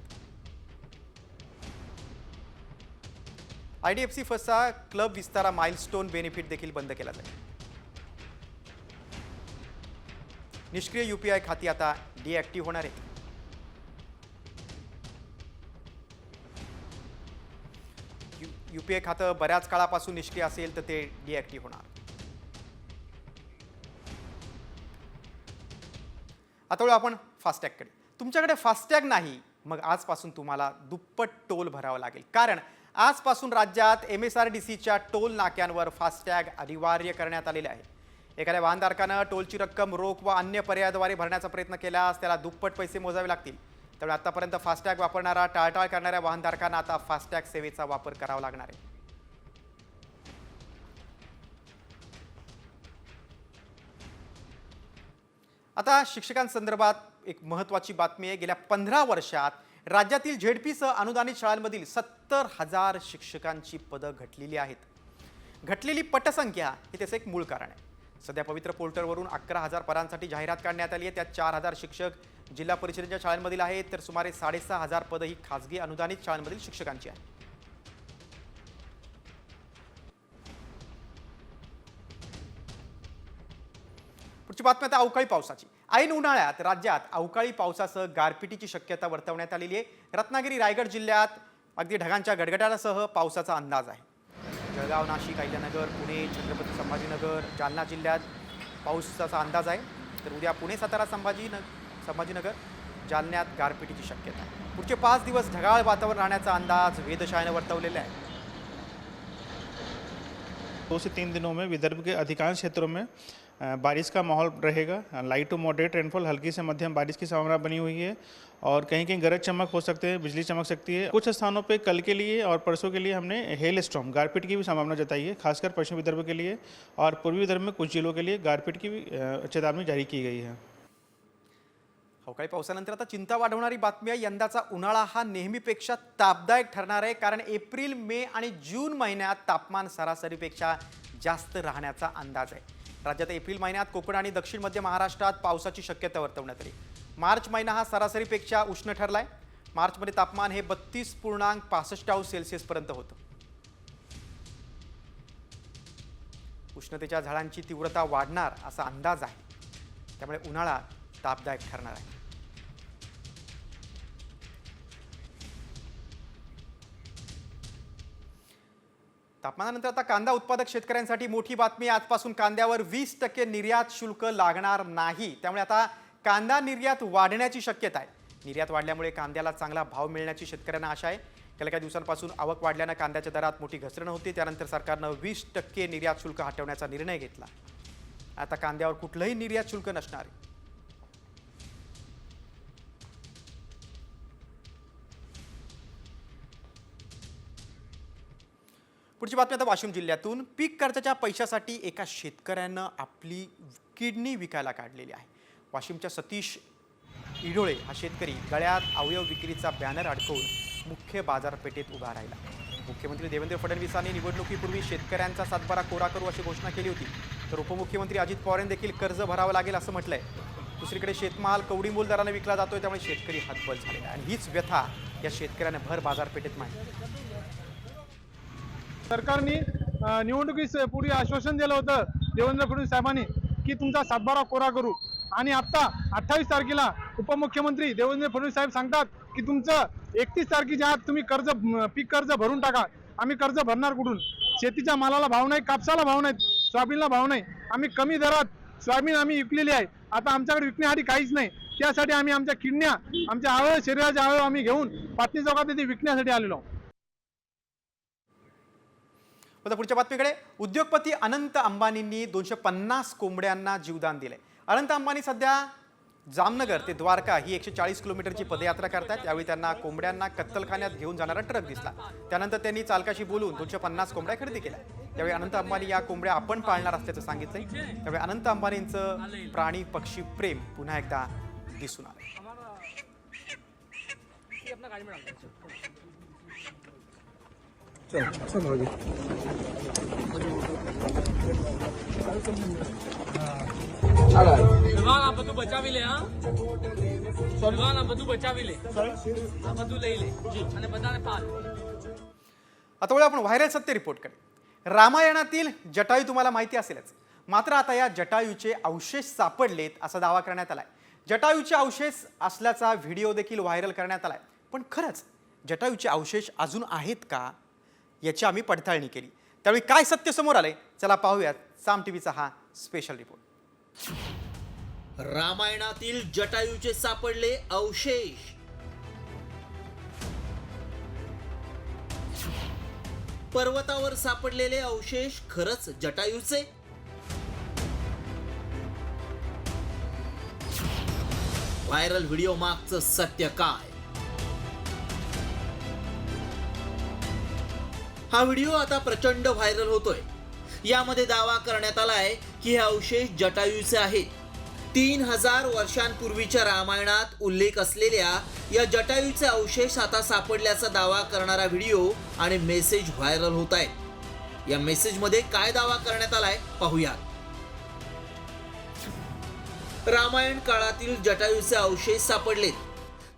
IDFC फर्स्टचा क्लब विस्तारा माइलस्टोन बेनिफिट देखील बंद केला जाईल. निष्क्रिय UPI खाती आता डिॲक्टिव्ह होणार आहेत. UPI खातं बऱ्याच काळापासून निष्क्रिय असेल तर ते डिॲक्टिव्ह होणार. आता वळू आपण फास्टॅगकडे. तुमच्याकडे फास्टॅग नाही, मग आजपासून तुम्हाला दुप्पट टोल भरावा लागेल. कारण आजपासून राज्यात MSRDCच्या टोल नाक्यांवर फास्टॅग अनिवार्य करण्यात आलेले आहे. एखाद्या वाहनधारकानं टोलची रक्कम रोख व अन्य पर्यायाद्वारे भरण्याचा प्रयत्न केल्यास त्याला दुप्पट पैसे मोजावे लागतील. त्यामुळे आतापर्यंत फास्टॅग वापरणारा टाळटाळ करणाऱ्या वाहनधारकांना आता फास्टॅग सेवेचा वापर करावा लागणार आहे. आता शिक्षकांसंदर्भात एक महत्त्वाची बातमी आहे. गेल्या 15 वर्षात राज्यातील झेडपीसह अनुदानित शाळांमधील 70,000 शिक्षकांची पदं घटलेली आहेत. घटलेली पटसंख्या हे त्याचं एक मूळ कारण आहे. सध्या पवित्र पोर्टलवरून 11,000 पदांसाठी जाहिरात काढण्यात आली आहे. त्यात 4,000 शिक्षक जिल्हा परिषदेच्या शाळांमधील आहेत, तर सुमारे 6,500 पदं ही खासगी अनुदानित शाळांमधील शिक्षकांची आहेत. पुढची बातमी आता अवकाळी पावसाची. ऐन उन्हाळ्यात राज्यात अवकाळी पावसासह गारपिटीची शक्यता वर्तवण्यात आलेली आहे. रत्नागिरी, रायगड जिल्ह्यात अगदी ढगांच्या गडगडाटासह पावसाचा अंदाज आहे. जळगाव, नाशिक, अहिल्यानगर, पुणे, छत्रपती संभाजीनगर, जालना जिल्ह्यात पावसाचा अंदाज आहे. तर उद्या पुणे, सातारा, संभाजीनगर, जालन्यात गारपिटीची शक्यता आहे. पुढचे 5 दिवस ढगाळ वातावरण राहण्याचा अंदाज वेधशाळेने वर्तवलेला आहे. 2 से 3 दिनों में विदर्भ के अधिकांश क्षेत्रों में बारिश का माहौल रहेगा. लाइट टू मॉडरेट रेनफॉल, हल्की से मध्यम बारिश की संभावना बनी हुई है और कहीं कहीं गरज चमक हो सकते हैं, बिजली चमक सकती है. कुछ स्थानों पे कल के लिए और परसों के लिए हमने हेल स्टॉर्म, गारपीट की भी संभावना जताई है, खासकर पश्चिम विदर्भ के लिए और पूर्वी विदर्भ में कुछ जिलों के लिए गारपीट की भी चेतावनी जारी की गई है. अवकाळी पावसानंतर आता चिंता वाढवणारी बातमी आहे. यंदाचा उन्हाळा हा नेहमीपेक्षा तापदायक ठरणार आहे. कारण एप्रिल, मे आणि जून महिन्यात तापमान सरासरीपेक्षा जास्त राहण्याचा अंदाज आहे. राज्यात एप्रिल महिन्यात कोकण आणि दक्षिण मध्य महाराष्ट्रात पावसाची शक्यता वर्तवण्यात आली. मार्च महिना हा सरासरीपेक्षा उष्ण ठरलाय. मार्चमध्ये तापमान हे 32.65°C पर्यंत होतं. उष्णतेच्या झळांची तीव्रता वाढणार असा अंदाज आहे. त्यामुळे उन्हाळा तापदायक ठरणार आहे. तापमानानंतर आता कांदा उत्पादक शेतकऱ्यांसाठी मोठी बातमी. आजपासून कांद्यावर 20% निर्यात शुल्क लागणार नाही. त्यामुळे आता कांदा निर्यात वाढण्याची शक्यता आहे. निर्यात वाढल्यामुळे कांद्याला चांगला भाव मिळण्याची शेतकऱ्यांना आशा आहे. गेल्या काही दिवसांपासून आवक वाढल्यानं कांद्याच्या दरात मोठी घसरण होती. त्यानंतर सरकारनं 20% निर्यात शुल्क हटवण्याचा निर्णय घेतला. आता कांद्यावर कुठलंही निर्यात शुल्क नसणार आहे. पुढची बातमी आता वाशिम जिल्ह्यातून. पीक कर्जाच्या पैशासाठी एका शेतकऱ्यानं आपली किडनी विकायला काढलेली आहे. वाशिमच्या सतीश इडोळे हा शेतकरी गळ्यात अवयव विक्रीचा बॅनर अडकवून मुख्य बाजारपेठेत उभा राहिला. मुख्यमंत्री देवेंद्र फडणवीसांनी निवडणुकीपूर्वी शेतकऱ्यांचा सातबारा कोरा करू अशी घोषणा केली होती. तर उपमुख्यमंत्री अजित पवार यांनी देखील कर्ज भरावं लागेल असं म्हटलंय. दुसरीकडे शेतमाल कवडीमोल दराने विकला जातोय, त्यामुळे शेतकरी हतबल झालेला आहे. आणि हीच व्यथा या शेतकऱ्याने भर बाजारपेठेत मांडली. सरकारने निवडणुकीपूर्वी आश्वासन दिलं होतं देवेंद्र फडणवीस साहेबांनी की तुमचा सातबारा कोरा करू. आणि आता 28 तारखेला उपमुख्यमंत्री देवेंद्र फडणवीस साहेब सांगतात की तुमचं 31 तारखेच्या आत तुम्ही पीक कर्ज भरून टाका. आम्ही कर्ज भरणार कुठून? शेतीच्या मालाला भाव नाही, कापसाला भाव नाही, सोयाबीनला भाव नाही. आम्ही कमी दरात सोयाबीन आम्ही विकलेली आहे. आता आमच्याकडे विकण्यासाठी काहीच नाही. त्यासाठी आम्ही आमच्या किडण्या, आमच्या अवयव, शरीराचे अवयव आम्ही घेऊन पाटणी चौकात ते विकण्यासाठी आलेलो. पुढच्या बातमीकडे. उद्योगपती अनंत अंबानींनी 250 कोंबड्यांना जीवदान दिलंय. अनंत अंबानी सध्या जामनगर ते द्वारका ही 140 किलोमीटरची पदयात्रा करतात. यावेळी त्यांना कोंबड्यांना कत्तलखान्यात घेऊन जाणारा ट्रक दिसला. त्यानंतर त्यांनी चालकाशी बोलून 250 कोंबड्या खरेदी केल्या. त्यावेळी अनंत अंबानी या कोंबड्या आपण पाळणार असल्याचं सांगितलंय. त्यावेळी अनंत अंबानींचं प्राणी पक्षी प्रेम पुन्हा एकदा दिसून आलं. બધું બચાવી લે. હા બધું બચાવી લે. બધું લઈ લે અને બધાને પાલ. आता वेळ आपण व्हायरल सत्य रिपोर्टकडे. रामायणातील जटायू तुम्हाला माहिती असेलच. मात्र आता या जटायूचे अवशेष सापडलेत असा दावा करण्यात आलाय. जटायूचे अवशेष असल्याचा व्हिडिओ देखील व्हायरल करण्यात आलाय. पण खरंच जटायूचे अवशेष अजून आहेत का? याची आम्ही पडताळणी केली. त्यावेळी काय सत्य समोर आलंय चला पाहूयात साम टीव्हीचा हा स्पेशल रिपोर्ट. रामायणातील जटायूचे सापडले अवशेष. पर्वतावर सापडलेले अवशेष खरंच जटायूचे? व्हायरल व्हिडिओ मागचं सत्य काय? हा व्हिडिओ आता प्रचंड व्हायरल होतोय. यामध्ये दावा करण्यात आलाय की हे अवशेष जटायूचे आहेत. 3000 वर्षांपूर्वीच्या रामायणात उल्लेख असलेल्या या जटायूचे अवशेष आता सापडल्याचा दावा करणारा व्हिडिओ आणि मेसेज व्हायरल होत आहेत. या मेसेजमध्ये काय दावा करण्यात आलाय पाहूयात. रामायण काळातील जटायूचे अवशेष सापडलेत.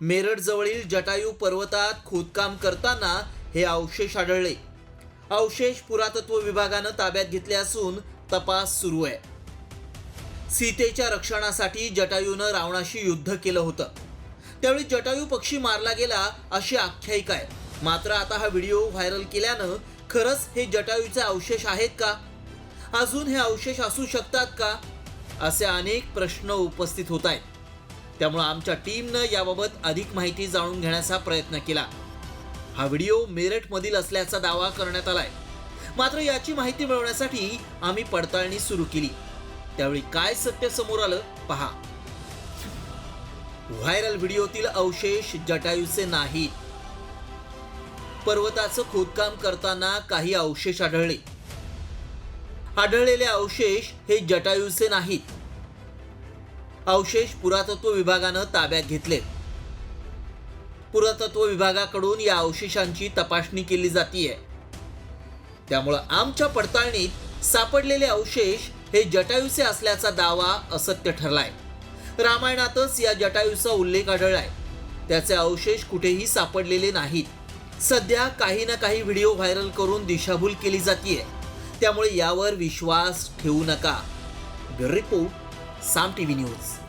मेरठ जवळील जटायू पर्वतात खोदकाम करताना हे अवशेष आढळले. अवशेष पुरातत्व विभागानं ताब्यात घेतले असून तपास सुरू आहे. सीतेच्या रक्षणासाठी जटायूनं रावणाशी युद्ध केलं होतं. त्यावेळी जटायू पक्षी मारला गेला अशी आख्यायिका आहे. मात्र आता हा व्हिडिओ व्हायरल केल्यानं खरंच हे जटायूचे अवशेष आहेत का? अजून हे अवशेष असू शकतात का? असे अनेक प्रश्न उपस्थित होत आहेत. त्यामुळे आमच्या टीमनं याबाबत अधिक माहिती जाणून घेण्याचा प्रयत्न केला. हा व्हिडिओ मेरठमधील असल्याचा दावा करण्यात आलाय. मात्र याची माहिती मिळवण्यासाठी आम्ही पडताळणी सुरू केली. त्यावेळी काय सत्य समोर आलं पहा. व्हायरल व्हिडिओतील अवशेष जटायूचे नाहीत. पर्वताचं खोदकाम करताना काही अवशेष आढळले. आढळलेले अवशेष हे जटायूचे नाहीत. अवशेष पुरातत्व विभागानं ताब्यात घेतलेत. पुरातत्व विभागाकडून या अवशेषांची तपासणी केली जातीये. त्यामुळे आमच्या पडताळणीत सापडलेले अवशेष हे जटायूचे असल्याचा दावा असत्य ठरलाय. रामायणातच या जटायूचा उल्लेख आढळलाय. त्याचे अवशेष कुठेही सापडलेले नाहीत. सध्या काही ना काही व्हिडिओ व्हायरल करून दिशाभूल केली जातीये. त्यामुळे यावर विश्वास ठेवू नका. ब्युरो रिपोर्ट, साम टीव्ही न्यूज.